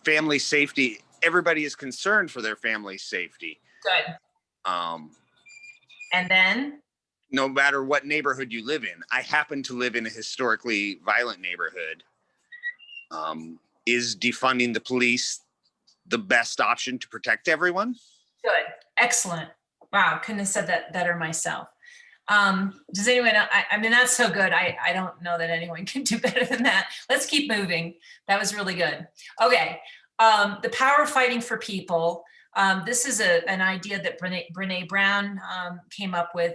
Family safety, everybody is concerned for their family's safety. Good. And then? No matter what neighborhood you live in. I happen to live in a historically violent neighborhood. Is defunding the police the best option to protect everyone? Good. Excellent. Wow, couldn't have said that better myself. Does anyone else? I mean, that's so good. I don't know that anyone can do better than that. Let's keep moving. That was really good. Okay. The power of fighting for people. This is an idea that Brene Brown came up with.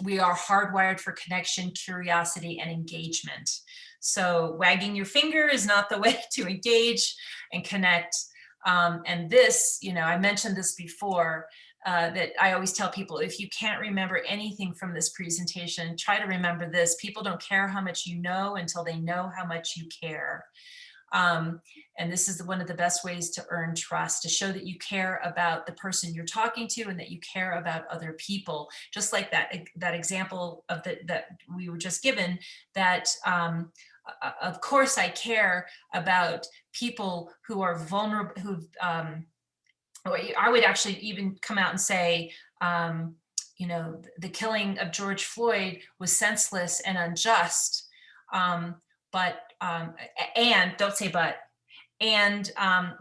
We are hardwired for connection, curiosity, and engagement. So wagging your finger is not the way to engage and connect. And this, I mentioned this before, that I always tell people, if you can't remember anything from this presentation, try to remember this. People don't care how much you know until they know how much you care. And this is one of the best ways to earn trust, to show that you care about the person you're talking to and that you care about other people. Just like that example of that we were just given, that of course I care about people who are vulnerable, I would actually even come out and say, the killing of George Floyd was senseless and unjust. And don't say but, and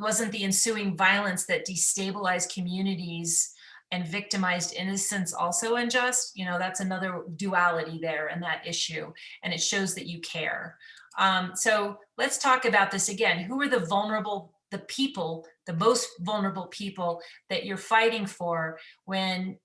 wasn't the ensuing violence that destabilized communities and victimized innocents also unjust? That's another duality there in that issue, and it shows that you care. So let's talk about this again. Who are the vulnerable, the people, the most vulnerable people that you're fighting for when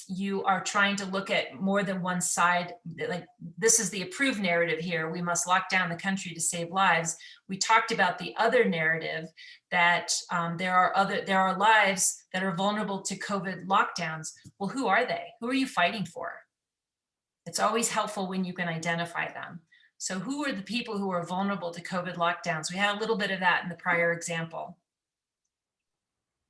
you are trying to look at more than one side? Like, this is the approved narrative here. We must lock down the country to save lives. We talked about the other narrative that there are lives that are vulnerable to COVID lockdowns. Well, who are they? Who are you fighting for? It's always helpful when you can identify them. So who are the people who are vulnerable to COVID lockdowns? We had a little bit of that in the prior example.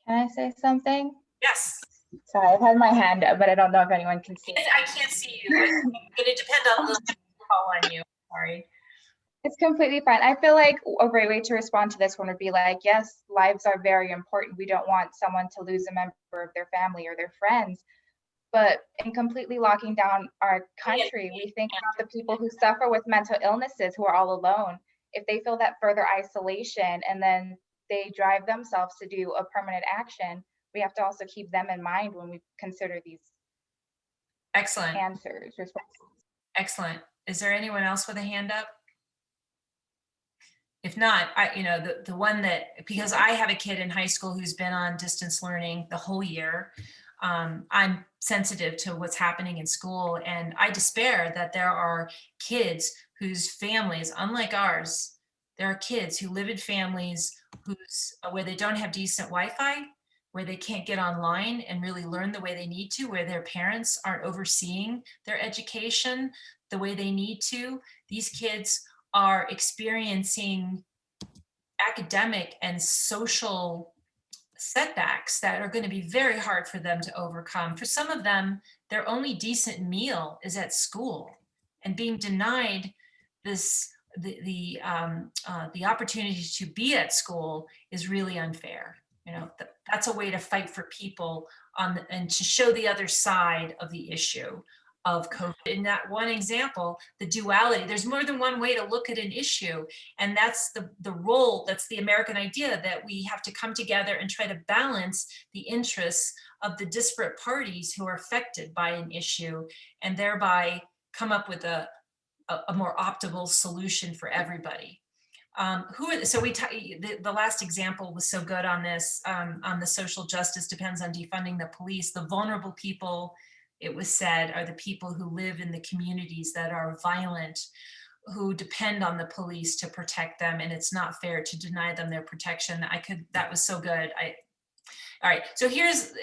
Can I say something? Yes. Sorry, I've had my hand up, but I don't know if anyone can see it. I can't see you. It's going to depend on the call on you. Sorry. It's completely fine. I feel like a great way to respond to this one would be like, yes, lives are very important. We don't want someone to lose a member of their family or their friends. But in completely locking down our country, we think about the people who suffer with mental illnesses, who are all alone. If they feel that further isolation and then they drive themselves to do a permanent action, we have to also keep them in mind when we consider these excellent answers. Excellent. Is there anyone else with a hand up? If not, the one that, because I have a kid in high school who's been on distance learning the whole year, I'm sensitive to what's happening in school, and I despair that there are kids whose families, unlike ours, there are kids who live in families where they don't have decent Wi-Fi, where they can't get online and really learn the way they need to, where their parents aren't overseeing their education the way they need to. These kids are experiencing academic and social setbacks that are going to be very hard for them to overcome. For some of them, their only decent meal is at school, and being denied the opportunity to be at school is really unfair. That's a way to fight for people and to show the other side of the issue of COVID. In that one example, the duality, there's more than one way to look at an issue. And that's the role, that's the American idea, that we have to come together and try to balance the interests of the disparate parties who are affected by an issue, and thereby come up with a more optimal solution for everybody. The last example was so good on this, on the social justice depends on defunding the police. The vulnerable people, it was said, are the people who live in the communities that are violent, who depend on the police to protect them, and it's not fair to deny them their protection. That was so good. All right, so here's,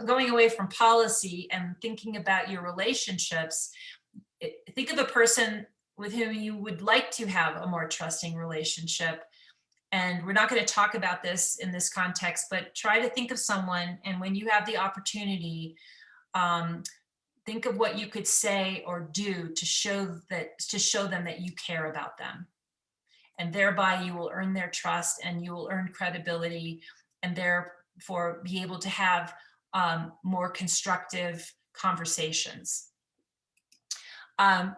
going away from policy and thinking about your relationships. Think of a person with whom you would like to have a more trusting relationship. And we're not going to talk about this in this context, but try to think of someone, and when you have the opportunity, think of what you could say or do to show them that you care about them. And thereby you will earn their trust, and you will earn credibility, and therefore be able to have more constructive conversations.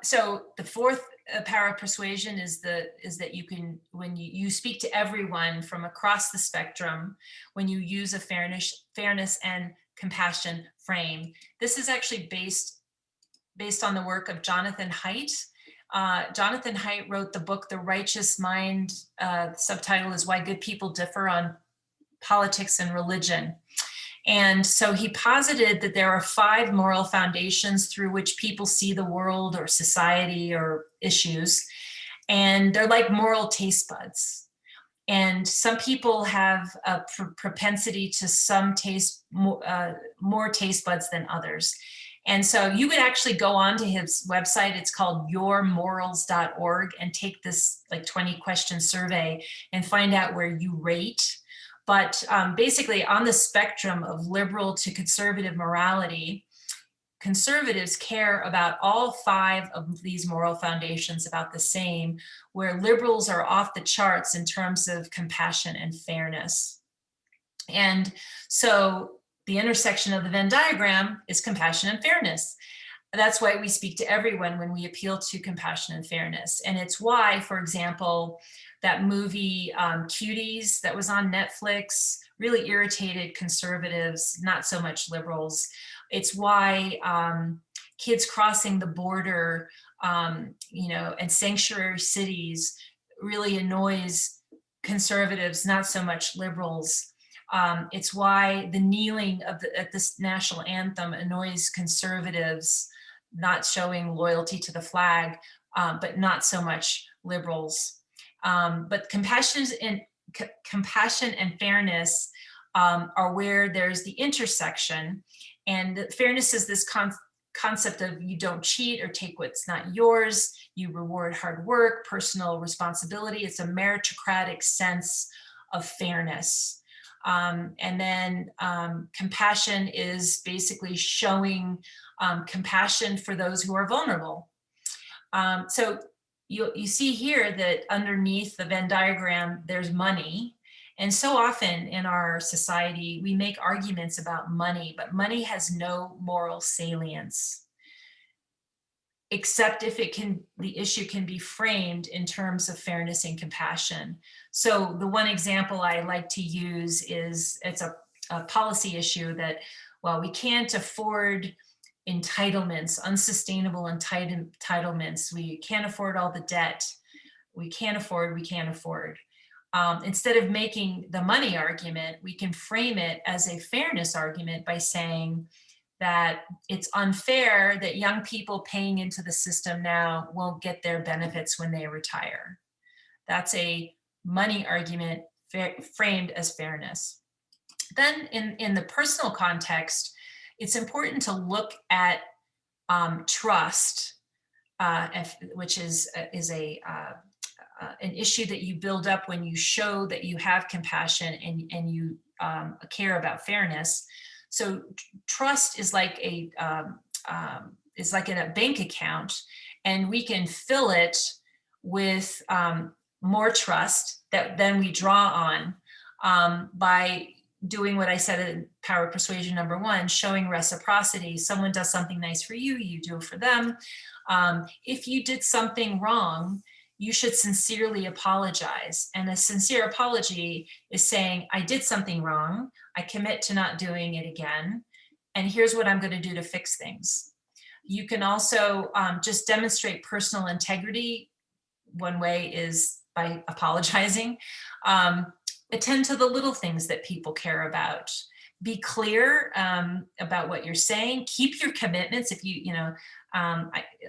So the fourth power of persuasion is that you can, when you speak to everyone from across the spectrum, when you use a fairness and compassion frame. This is actually based on the work of Jonathan Haidt. Jonathan Haidt wrote the book, The Righteous Mind. The subtitle is Why Good People Differ on Politics and Religion. And so he posited that there are 5 moral foundations through which people see the world or society or issues. And they're like moral taste buds. And some people have a propensity to some taste, more taste buds than others. And so you would actually go onto his website, it's called yourmorals.org, and take this like 20-question survey and find out where you rate. But basically on the spectrum of liberal to conservative morality, conservatives care about all 5 of these moral foundations about the same, where liberals are off the charts in terms of compassion and fairness. And so the intersection of the Venn diagram is compassion and fairness. That's why we speak to everyone when we appeal to compassion and fairness. And it's why, for example, that movie Cuties that was on Netflix really irritated conservatives, not so much liberals. It's why Kids Crossing the Border, and sanctuary cities really annoys conservatives, not so much liberals. It's why the kneeling at this national anthem annoys conservatives, not showing loyalty to the flag, but not so much liberals. But compassion and fairness are where there's the intersection. And fairness is this concept of you don't cheat or take what's not yours. You reward hard work, personal responsibility. It's a meritocratic sense of fairness. And then compassion is basically showing compassion for those who are vulnerable. So you see here that underneath the Venn diagram, there's money. And so often in our society, we make arguments about money, but money has no moral salience, except if the issue can be framed in terms of fairness and compassion. So the one example I like to use is, it's a policy issue that, well, we can't afford entitlements, unsustainable entitlements. We can't afford all the debt. We can't afford. Instead of making the money argument, we can frame it as a fairness argument by saying that it's unfair that young people paying into the system now won't get their benefits when they retire. That's a money argument framed as fairness. Then in the personal context, it's important to look at trust, which is an issue that you build up when you show that you have compassion and you care about fairness. So trust is like in a bank account, and we can fill it with more trust that then we draw on by doing what I said in Power of Persuasion #1, showing reciprocity. Someone does something nice for you, you do it for them. If you did something wrong, you should sincerely apologize. And a sincere apology is saying, I did something wrong. I commit to not doing it again. And here's what I'm going to do to fix things. You can also just demonstrate personal integrity. One way is by apologizing. Attend to the little things that people care about. Be clear about what you're saying. Keep your commitments. If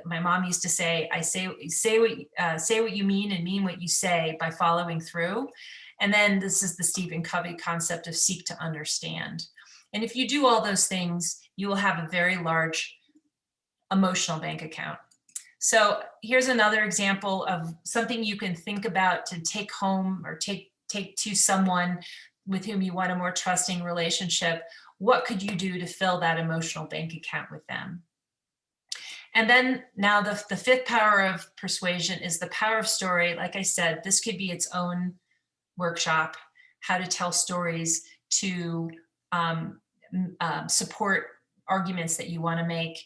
my mom used to say, say what you mean and mean what you say by following through. And then this is the Stephen Covey concept of seek to understand. And if you do all those things, you will have a very large emotional bank account. So here's another example of something you can think about to take home or take to someone with whom you want a more trusting relationship. What could you do to fill that emotional bank account with them? And then now the fifth power of persuasion is the power of story. Like I said, this could be its own workshop, how to tell stories to support arguments that you want to make.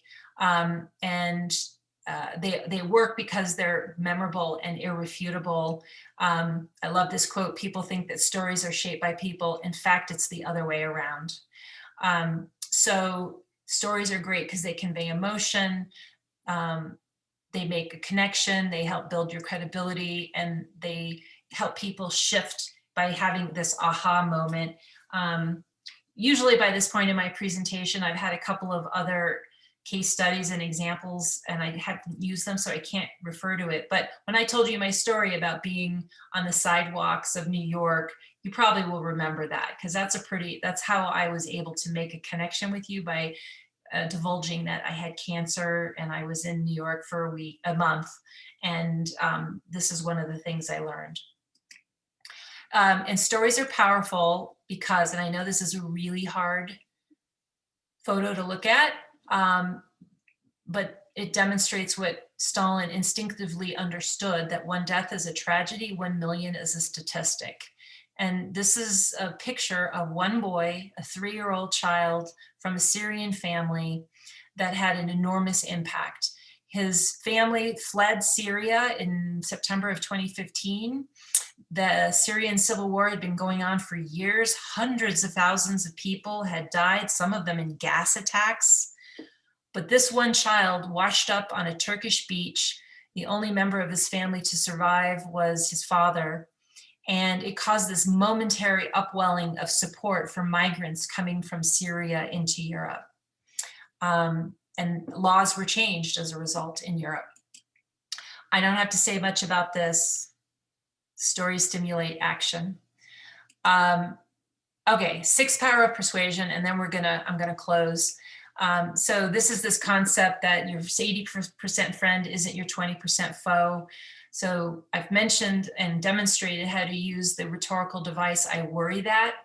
They work because they're memorable and irrefutable. I love this quote: people think that stories are shaped by people. In fact, it's the other way around. So stories are great because they convey emotion. They make a connection, they help build your credibility, and they help people shift by having this aha moment. Usually by this point in my presentation, I've had a couple of other case studies and examples, and I haven't used them, so I can't refer to it. But when I told you my story about being on the sidewalks of New York, you probably will remember that, because that's how I was able to make a connection with you, by divulging that I had cancer and I was in New York for a month. And this is one of the things I learned. And stories are powerful because, and I know this is a really hard photo to look at, but it demonstrates what Stalin instinctively understood, that one death is a tragedy, 1 million is a statistic. And this is a picture of one boy, a 3-year-old child from a Syrian family that had an enormous impact. His family fled Syria in September of 2015. The Syrian civil war had been going on for years. Hundreds of thousands of people had died, some of them in gas attacks. But this one child washed up on a Turkish beach. The only member of his family to survive was his father. And it caused this momentary upwelling of support for migrants coming from Syria into Europe. And laws were changed as a result in Europe. I don't have to say much about this. Stories stimulate action. Okay, 6th power of persuasion, and then I'm gonna close. So this is this concept that your 80% friend isn't your 20% foe. So I've mentioned and demonstrated how to use the rhetorical device, I worry that.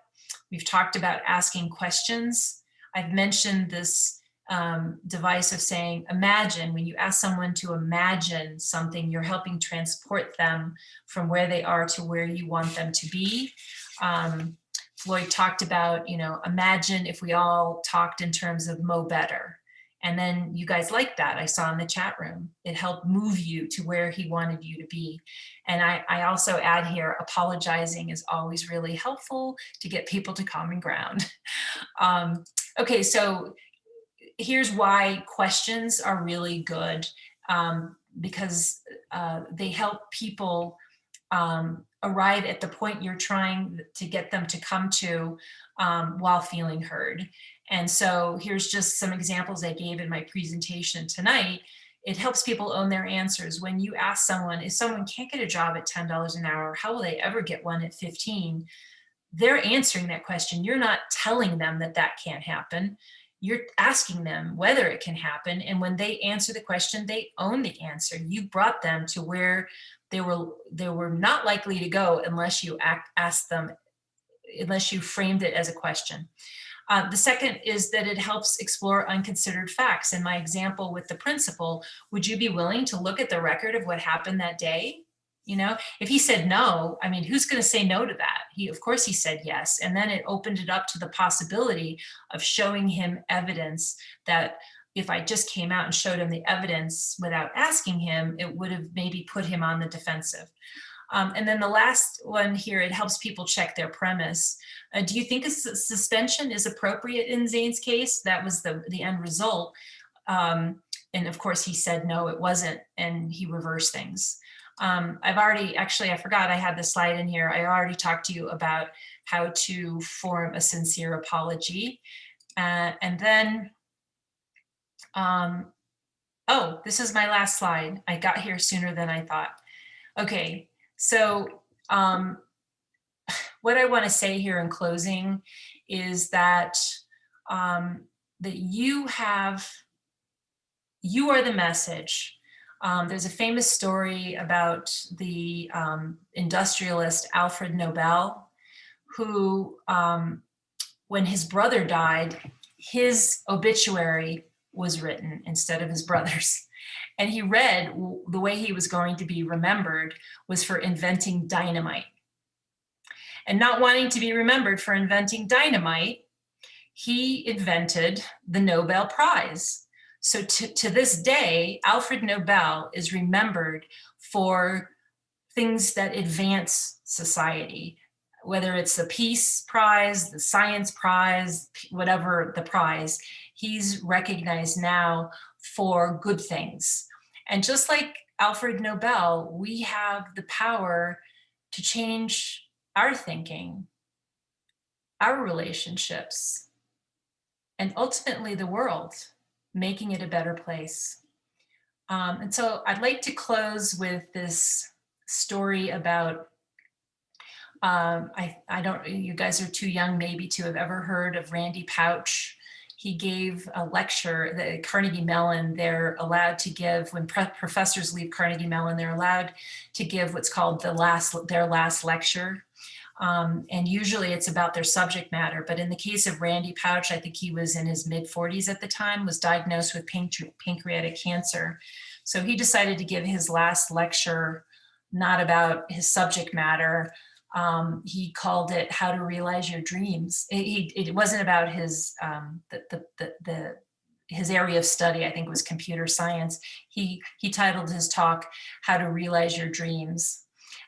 We've talked about asking questions. I've mentioned this device of saying, imagine. When you ask someone to imagine something, you're helping transport them from where they are to where you want them to be. Floyd talked about, imagine if we all talked in terms of Mo Better. And then you guys liked that, I saw in the chat room. It helped move you to where he wanted you to be. And I also add here, apologizing is always really helpful to get people to common ground. Okay, so here's why questions are really good, because they help people arrive at the point you're trying to get them to come to while feeling heard. And so here's just some examples I gave in my presentation tonight. It helps people own their answers. When you ask someone, if someone can't get a job at $10 an hour, how will they ever get one at 15? they're answering that question. You're not telling them that that can't happen. You're asking them whether it can happen. And when they answer the question, they own the answer. You brought them to where they were not likely to go unless you asked them, unless you framed it as a question. The second is that it helps explore unconsidered facts. In my example with the principal, would you be willing to look at the record of what happened that day? You know, if he said no, I mean, who's going to say no to that? Of course he said yes. And then it opened it up to the possibility of showing him evidence that if I just came out and showed him the evidence without asking him, it would have maybe put him on the defensive. And then the last one here, it helps people check their premise. Do you think a suspension is appropriate in Zane's case? That was the end result. And of course he said, no, it wasn't. And he reversed things. I forgot I had the slide in here. I already talked to you about how to form a sincere apology. And then, oh, this is my last slide. I got here sooner than I thought. Okay, so what I want to say here in closing is that, that you are the message. There's a famous story about the industrialist Alfred Nobel, who, when his brother died, his obituary was written instead of his brother's. And he read the way he was going to be remembered was for inventing dynamite. And not wanting to be remembered for inventing dynamite, he invented the Nobel Prize. So to this day, Alfred Nobel is remembered for things that advance society, whether it's the Peace Prize, the Science Prize, whatever the prize, he's recognized now for good things. And just like Alfred Nobel, we have the power to change our thinking, our relationships, and ultimately the world, making it a better place. And so I'd like to close with this story about, you guys are too young maybe to have ever heard of Randy Pouch. He gave a lecture at Carnegie Mellon. They're allowed to give, when professors leave Carnegie Mellon, they're allowed to give what's called their last lecture. And usually it's about their subject matter. But in the case of Randy Pouch, I think he was in his mid-40s at the time, was diagnosed with pancreatic cancer. So he decided to give his last lecture not about his subject matter. He called it How to Realize Your Dreams. It wasn't about his his area of study, I think was computer science. He titled his talk How to Realize Your Dreams.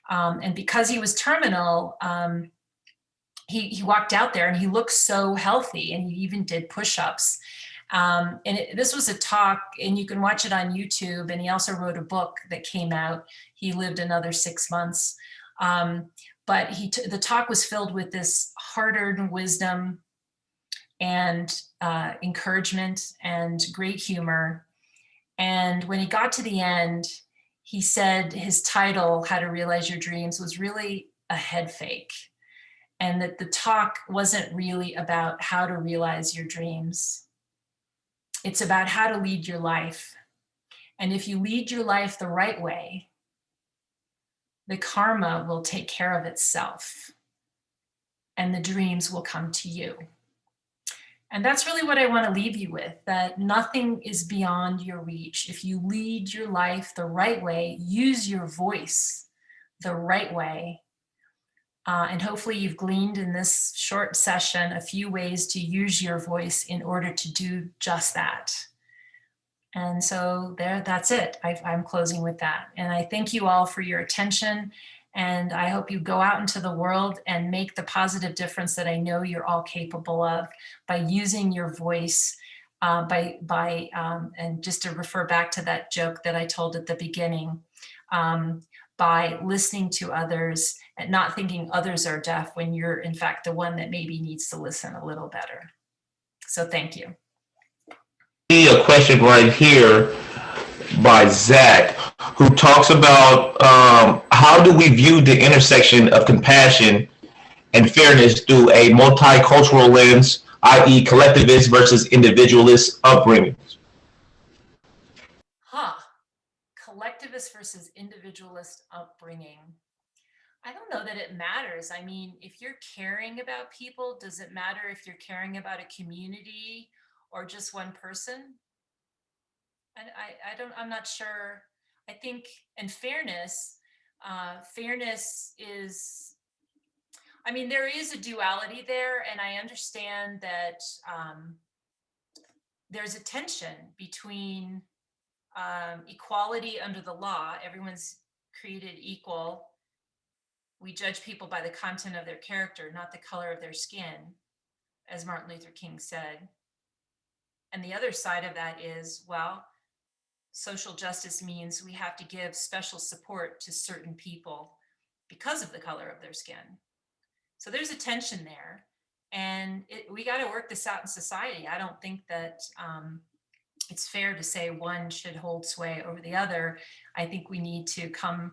And because he was terminal, he walked out there and he looked so healthy, and he even did push-ups. This was a talk, and you can watch it on YouTube. And he also wrote a book that came out. He lived another 6 months. But the talk was filled with this hard-earned wisdom and encouragement and great humor. And when he got to the end, he said his title, How to Realize Your Dreams, was really a head fake. And that the talk wasn't really about how to realize your dreams. It's about how to lead your life. And if you lead your life the right way, the karma will take care of itself and the dreams will come to you. And that's really what I want to leave you with, that nothing is beyond your reach. If you lead your life the right way, use your voice the right way. And hopefully you've gleaned in this short session a few ways to use your voice in order to do just that. And so that's it. I'm closing with that. And I thank you all for your attention. And I hope you go out into the world and make the positive difference that I know you're all capable of by using your voice, and just to refer back to that joke that I told at the beginning, by listening to others and not thinking others are deaf when you're in fact the one that maybe needs to listen a little better. So thank you. A question right here by Zach, who talks about how do we view the intersection of compassion and fairness through a multicultural lens, i.e. collectivist versus individualist upbringings. Huh. Collectivist versus individualist upbringing. I don't know that it matters. I mean, if you're caring about people, does it matter if you're caring about a community or just one person? I'm not sure. I think, and fairness is, I mean, there is a duality there, and I understand that there's a tension between equality under the law. Everyone's created equal. We judge people by the content of their character, not the color of their skin, as Martin Luther King said. And the other side of that is, well, social justice means we have to give special support to certain people because of the color of their skin. So there's a tension there, and we got to work this out in society. I don't think that it's fair to say one should hold sway over the other. I think we need to come,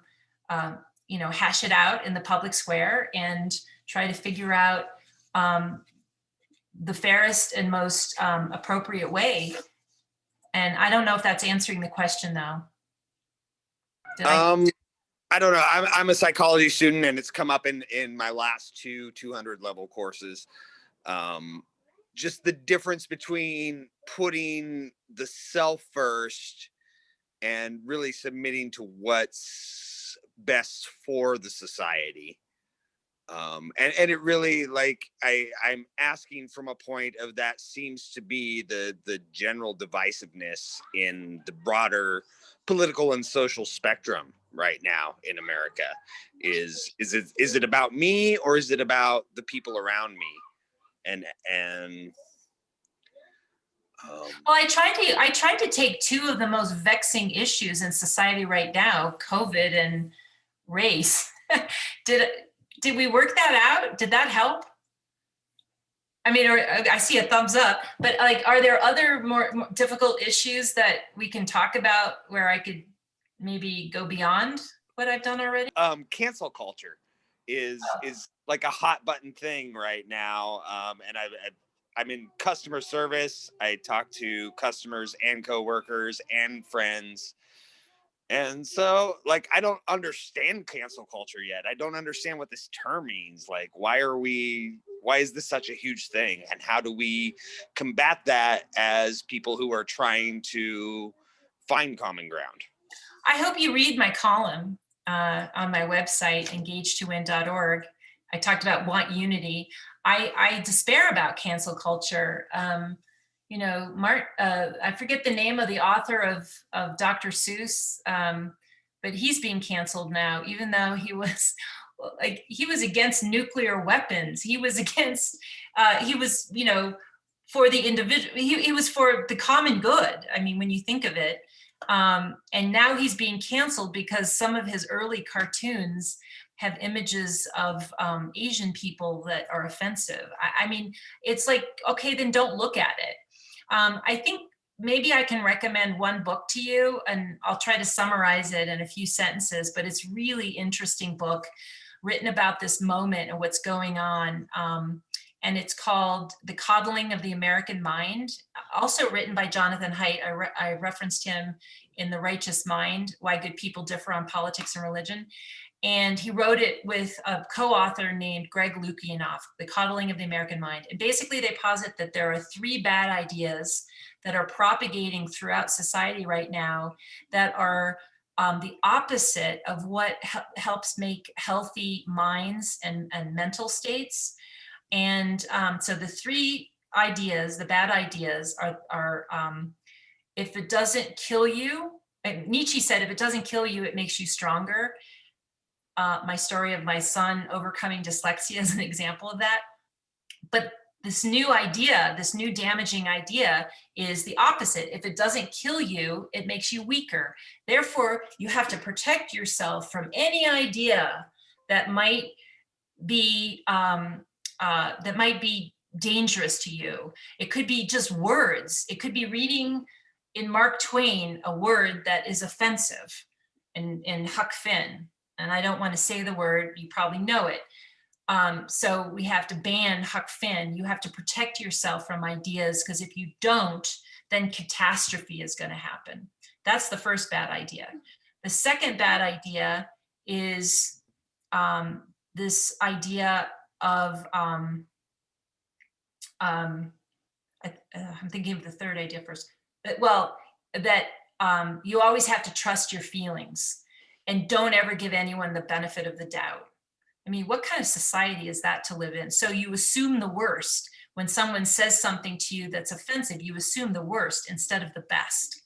hash it out in the public square and try to figure out the fairest and most appropriate way. And I don't know if that's answering the question, though. I don't know. I'm a psychology student, and it's come up in my last 200 level courses. Just the difference between putting the self first and really submitting to what's best for the society. And it really, like, I'm asking from a point of that seems to be the general divisiveness in the broader political and social spectrum right now in America. Is it about me, or is it about the people around me? Well, I tried to take two of the most vexing issues in society right now, COVID and race. Did we work that out? Did that help? I mean, I see a thumbs up, but like, are there other more difficult issues that we can talk about where I could maybe go beyond what I've done already? Cancel culture is like a hot button thing right now. And I'm in customer service. I talk to customers and coworkers and friends. And so, like, I don't understand cancel culture yet. I don't understand what this term means. Like, why is this such a huge thing? And how do we combat that as people who are trying to find common ground? I hope you read my column on my website, Engage2win.org. I talked about want unity. I despair about cancel culture. I forget the name of the author of Dr. Seuss, but he's being canceled now, even though he was against nuclear weapons. He was against, for the individual, he was for the common good. I mean, when you think of it, and now he's being canceled because some of his early cartoons have images of Asian people that are offensive. I mean, it's like, okay, then don't look at it. I think maybe I can recommend one book to you, and I'll try to summarize it in a few sentences, but it's really interesting book written about this moment and what's going on. And it's called The Coddling of the American Mind, also written by Jonathan Haidt. I referenced him in The Righteous Mind, Why Good People Differ on Politics and Religion. And he wrote it with a co-author named Greg Lukianoff, The Coddling of the American Mind. And basically they posit that there are three bad ideas that are propagating throughout society right now that are the opposite of what helps make healthy minds and mental states. And so the three ideas, the bad ideas are if it doesn't kill you, Nietzsche said, if it doesn't kill you, it makes you stronger. My story of my son overcoming dyslexia is an example of that. But this new idea, this new damaging idea is the opposite. If it doesn't kill you, it makes you weaker. Therefore, you have to protect yourself from any idea that might be dangerous to you. It could be just words. It could be reading in Mark Twain a word that is offensive in Huck Finn. And I don't want to say the word, you probably know it. So we have to ban Huck Finn. You have to protect yourself from ideas, because if you don't, then catastrophe is going to happen. That's the first bad idea. The second bad idea is this idea of, I'm thinking of the third idea first. Well, that you always have to trust your feelings and don't ever give anyone the benefit of the doubt. I mean, what kind of society is that to live in? So you assume the worst. When someone says something to you that's offensive, you assume the worst instead of the best.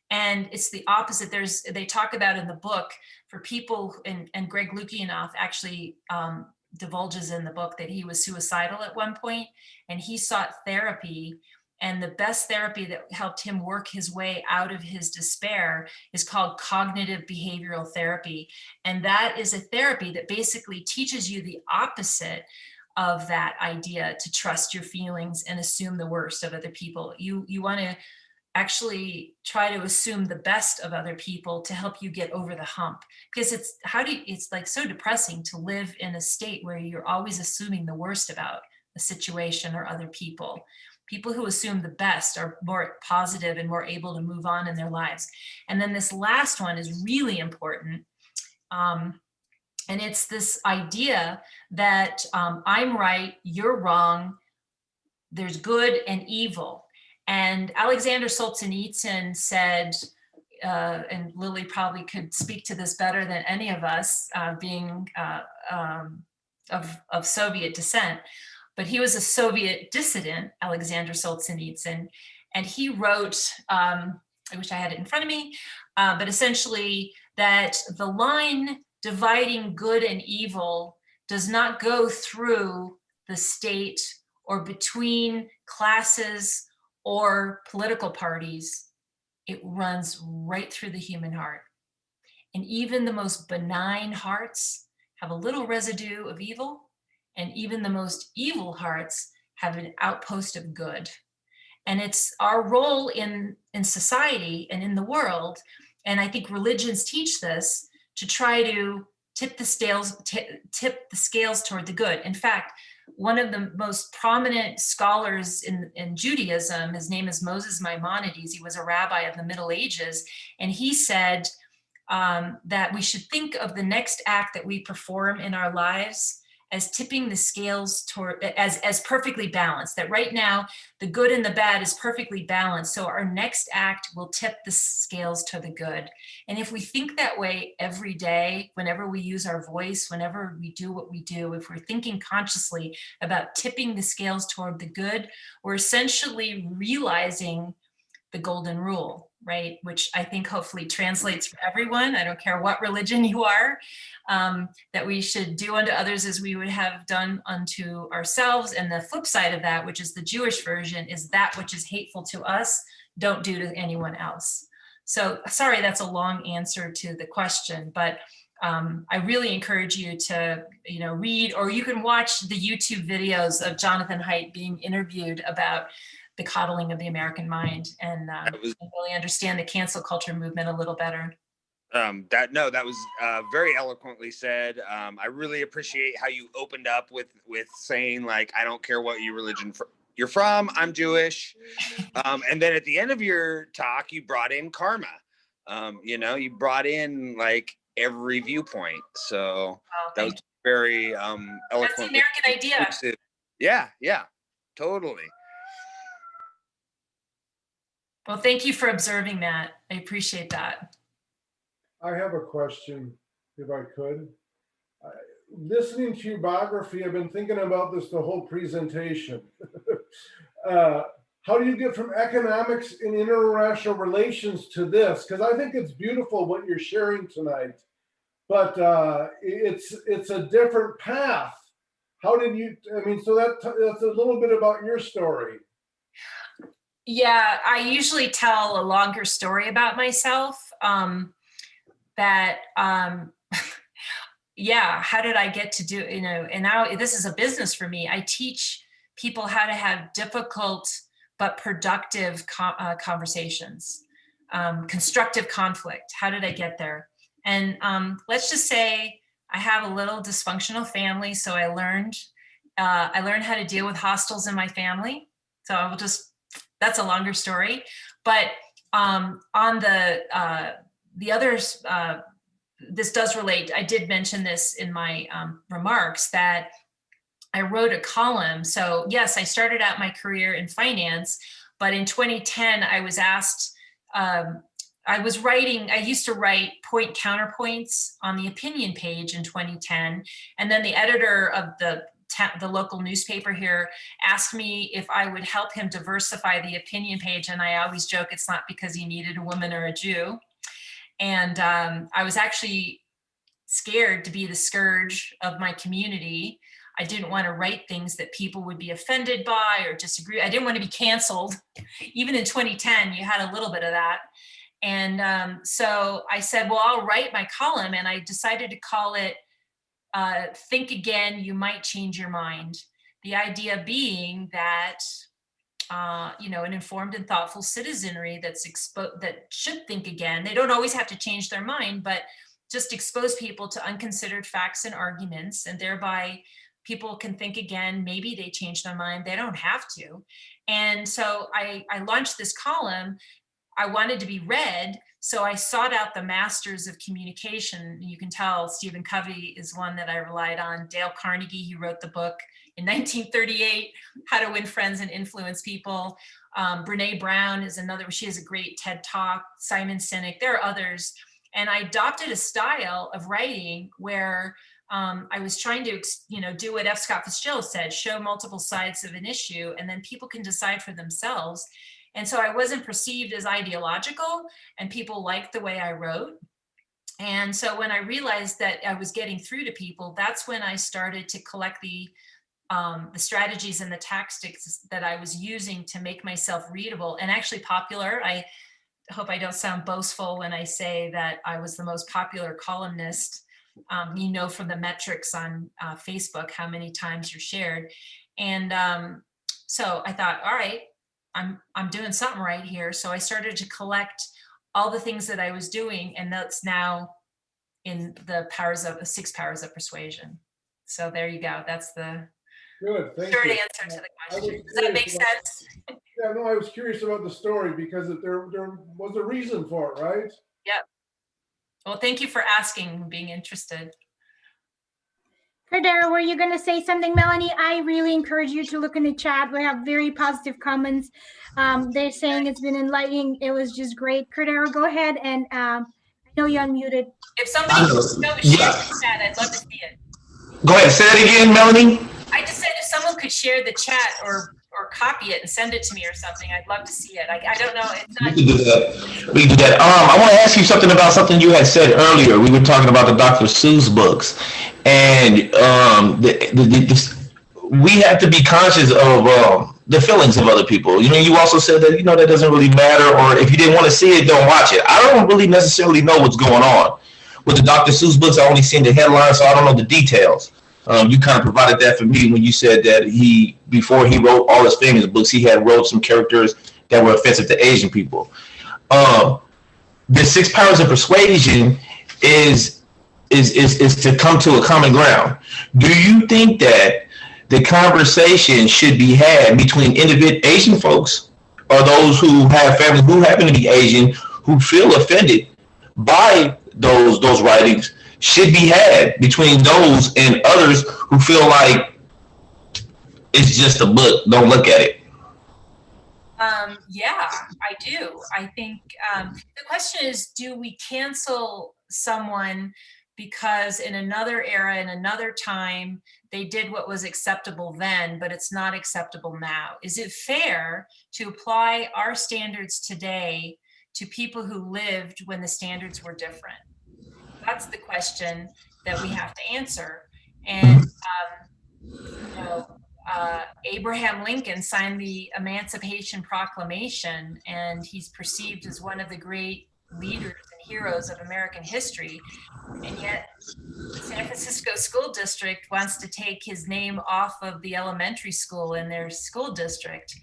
And it's the opposite. They talk about in the book for people, and Greg Lukianoff actually divulges in the book that he was suicidal at one point, and he sought therapy. And the best therapy that helped him work his way out of his despair is called cognitive behavioral therapy. And that is a therapy that basically teaches you the opposite of that idea, to trust your feelings and assume the worst of other people. You want to actually try to assume the best of other people to help you get over the hump, because it's like so depressing to live in a state where you're always assuming the worst about a situation or other people. People who assume the best are more positive and more able to move on in their lives. And then this last one is really important. And it's this idea that I'm right, you're wrong, there's good and evil. And Alexander Solzhenitsyn said, and Lily probably could speak to this better than any of us, being of Soviet descent, but he was a Soviet dissident, Alexander Solzhenitsyn, and he wrote, I wish I had it in front of me, but essentially that the line dividing good and evil does not go through the state or between classes or political parties. It runs right through the human heart. And even the most benign hearts have a little residue of evil, and even the most evil hearts have an outpost of good. And it's our role in society and in the world, and I think religions teach this, to try to tip the scales toward the good. In fact, one of the most prominent scholars in Judaism, his name is Moses Maimonides. He was a rabbi of the Middle Ages, and he said that we should think of the next act that we perform in our lives as tipping the scales toward, as perfectly balanced, that right now the good and the bad is perfectly balanced. So our next act will tip the scales to the good. And if we think that way every day, whenever we use our voice, whenever we do what we do, if we're thinking consciously about tipping the scales toward the good, we're essentially realizing the golden rule, right? Which I think hopefully translates for everyone. I don't care what religion you are, that we should do unto others as we would have done unto ourselves. And the flip side of that, which is the Jewish version, is that which is hateful to us, don't do to anyone else. So sorry, that's a long answer to the question, but I really encourage you to, read, or you can watch the YouTube videos of Jonathan Haidt being interviewed about the coddling of the American mind, and really understand the cancel culture movement a little better. That was very eloquently said. I really appreciate how you opened up with saying, like, I don't care what your religion you're from, I'm Jewish. And then at the end of your talk, you brought in karma. You brought in like every viewpoint. So that was very eloquent. That's the American idea. Yeah, totally. Well, thank you for observing that. I appreciate that. I have a question, if I could. Listening to your biography, I've been thinking about this the whole presentation. How do you get from economics and international relations to this? Because I think it's beautiful what you're sharing tonight, but it's a different path. How did you? So that's a little bit about your story. Yeah, I usually tell a longer story about myself. How did I get to do, and now this is a business for me. I teach people how to have difficult but productive conversations, constructive conflict. How did I get there? And let's just say I have a little dysfunctional family, so I learned how to deal with hostiles in my family. So I will just, that's a longer story. But on the others, this does relate. I did mention this in my remarks that I wrote a column. So yes, I started out my career in finance, but in 2010, I was asked, I used to write point counterpoints on the opinion page in 2010. And then the editor of the local newspaper here asked me if I would help him diversify the opinion page. And I always joke, it's not because he needed a woman or a Jew. And I was actually scared to be the scourge of my community. I didn't want to write things that people would be offended by or disagree. I didn't want to be canceled. Even in 2010, you had a little bit of that. And so I said, well, I'll write my column. And I decided to call it Think Again, You Might Change Your Mind. The idea being that, an informed and thoughtful citizenry that should think again. They don't always have to change their mind, but just expose people to unconsidered facts and arguments, and thereby people can think again. Maybe they change their mind. They don't have to. And so I launched this column. I wanted to be read, so I sought out the masters of communication. You can tell Stephen Covey is one that I relied on. Dale Carnegie, he wrote the book in 1938, How to Win Friends and Influence People. Brene Brown is another, she has a great TED Talk. Simon Sinek, there are others. And I adopted a style of writing where I was trying to, do what F. Scott Fitzgerald said, show multiple sides of an issue, and then people can decide for themselves. And so I wasn't perceived as ideological, and people liked the way I wrote. And so when I realized that I was getting through to people, that's when I started to collect the strategies and the tactics that I was using to make myself readable and actually popular. I hope I don't sound boastful when I say that I was the most popular columnist. From the metrics on Facebook, how many times you're shared. And so I thought, all right, I'm doing something right here. So I started to collect all the things that I was doing, and that's now in the Six Powers of Persuasion. So there you go. That's the Good, short you. answer to the question. Does that make sense? Yeah, no, I was curious about the story because there was a reason for it, right? Yep. Well, thank you for asking and being interested. Cordero, were you going to say something, Melanie? I really encourage you to look in the chat. We have very positive comments. They're saying it's been enlightening. It was just great. Cordero, go ahead, and I know you're unmuted. If somebody could share the chat, I'd love to see it. Go ahead, say that again, Melanie. I just said if someone could share the chat or copy it and send it to me or something, I'd love to see it. I don't know. It's not. We can do that. We can do that. I want to ask you something about something you had said earlier. We were talking about the Dr. Seuss books, and we have to be conscious of the feelings of other people. You also said that that doesn't really matter, or if you didn't want to see it, don't watch it. I don't really necessarily know what's going on with the Dr. Seuss books. I only seen the headlines, so I don't know the details. You kind of provided that for me when you said that before he wrote all his famous books, he had wrote some characters that were offensive to Asian people. The Six Powers of Persuasion is to come to a common ground. Do you think that the conversation should be had between Asian folks or those who have family who happen to be Asian who feel offended by those writings should be had between those and others who feel like it's just a book, don't look at it? Yeah, I do. I think the question is, do we cancel someone because in another era, in another time, they did what was acceptable then, but it's not acceptable now? Is it fair to apply our standards today to people who lived when the standards were different? That's the question that we have to answer. And, Abraham Lincoln signed the Emancipation Proclamation, and he's perceived as one of the great leaders in heroes of American history. And yet the San Francisco School District wants to take his name off of the elementary school in their school district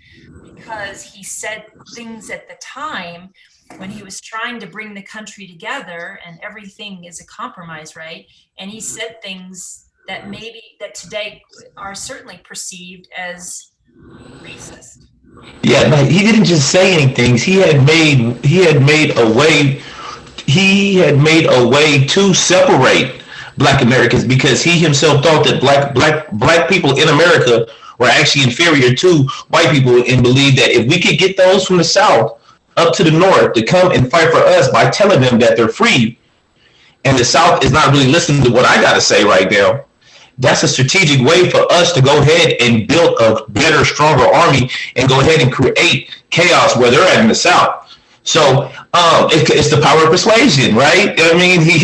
because he said things at the time when he was trying to bring the country together, and everything is a compromise, right? And he said things that today are certainly perceived as racist. Yeah, no, he didn't just say anything. He had made a way to separate Black Americans, because he himself thought that black people in America were actually inferior to white people, and believed that if we could get those from the South up to the North to come and fight for us by telling them that they're free, and the South is not really listening to what I got to say right now, that's a strategic way for us to go ahead and build a better, stronger army and go ahead and create chaos where they're at in the South. So it's the power of persuasion, right? I mean, he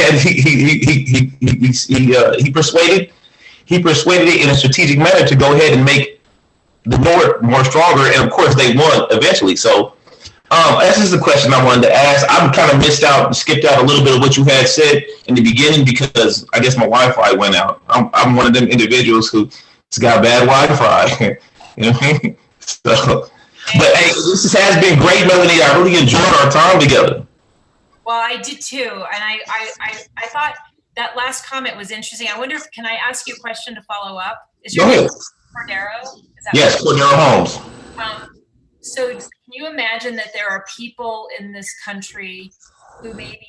persuaded it in a strategic manner to go ahead and make the North more stronger, and of course they won eventually. So this is the question I wanted to ask. I'm kind of skipped out a little bit of what you had said in the beginning, because I guess my Wi-Fi went out. I'm one of them individuals who's got bad Wi-Fi. You know what I mean? So, but hey, this has been great, Melanie. I really enjoyed our time together. Well, I did too, and I thought that last comment was interesting. I wonder if, can I ask you a question to follow up? Is your name Cordero? Yes, Cordero Holmes. So can you imagine that there are people in this country who maybe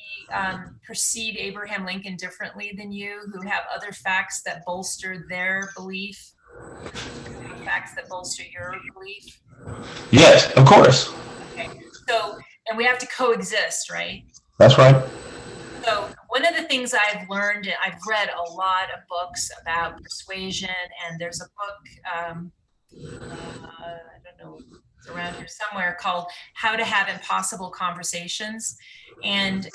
perceive Abraham Lincoln differently than you, who have other facts that bolster their belief, facts that bolster your belief? Yes, of course. Okay. So, and we have to coexist, right? That's right. So one of the things I've learned, and I've read a lot of books about persuasion, and there's a book, I don't know, it's around here somewhere, called How to Have Impossible Conversations, and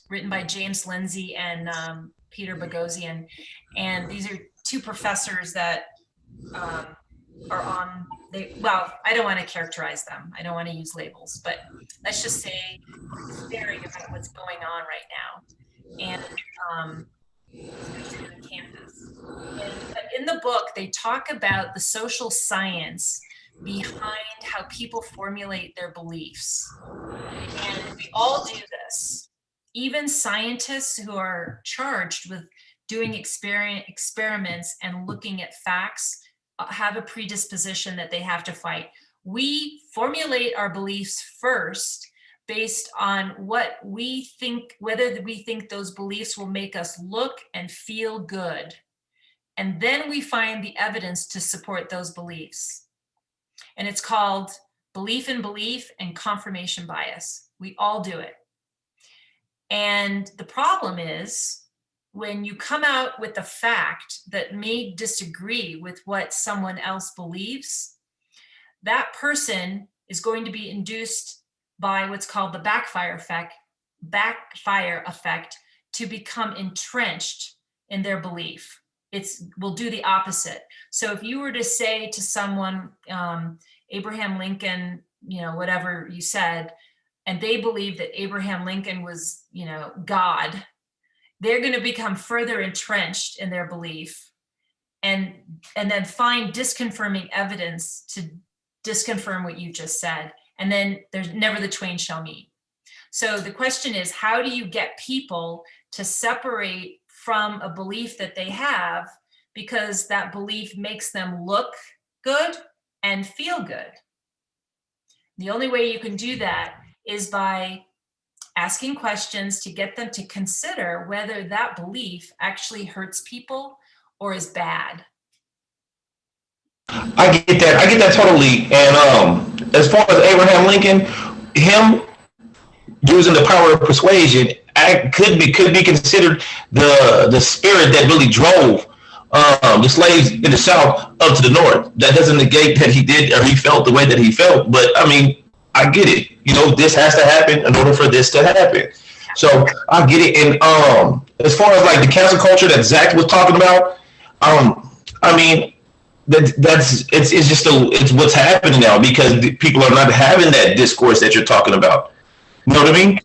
written by James Lindsay and Peter Boghossian. And these are two professors that are on, well, I don't want to characterize them. I don't want to use labels, but let's just say staring about what's going on right now. And especially on campus. But in the book, they talk about the social science behind how people formulate their beliefs. And we all do this. Even scientists who are charged with doing experiments and looking at facts have a predisposition that they have to fight. We formulate our beliefs first based on what we think, whether we think those beliefs will make us look and feel good. And then we find the evidence to support those beliefs. And it's called belief in belief and confirmation bias. We all do it. And the problem is, when you come out with a fact that may disagree with what someone else believes, that person is going to be induced by what's called the backfire effect to become entrenched in their belief. Will do the opposite. So if you were to say to someone, Abraham Lincoln, whatever you said, and they believe that Abraham Lincoln was, God, they're going to become further entrenched in their belief and then find disconfirming evidence to disconfirm what you just said. And then there's never the twain shall meet. So the question is, how do you get people to separate from a belief that they have because that belief makes them look good and feel good? The only way you can do that is by asking questions to get them to consider whether that belief actually hurts people or is bad. I get that totally. And as far as Abraham Lincoln, him using the power of persuasion could be considered the spirit that really drove the slaves in the South up to the North. That doesn't negate that he did or he felt the way that he felt, but I mean, I get it. This has to happen in order for this to happen. So I get it. And as far as like the cancel culture that Zach was talking about, I mean, it's what's happening now because people are not having that discourse that you're talking about. You know what I mean?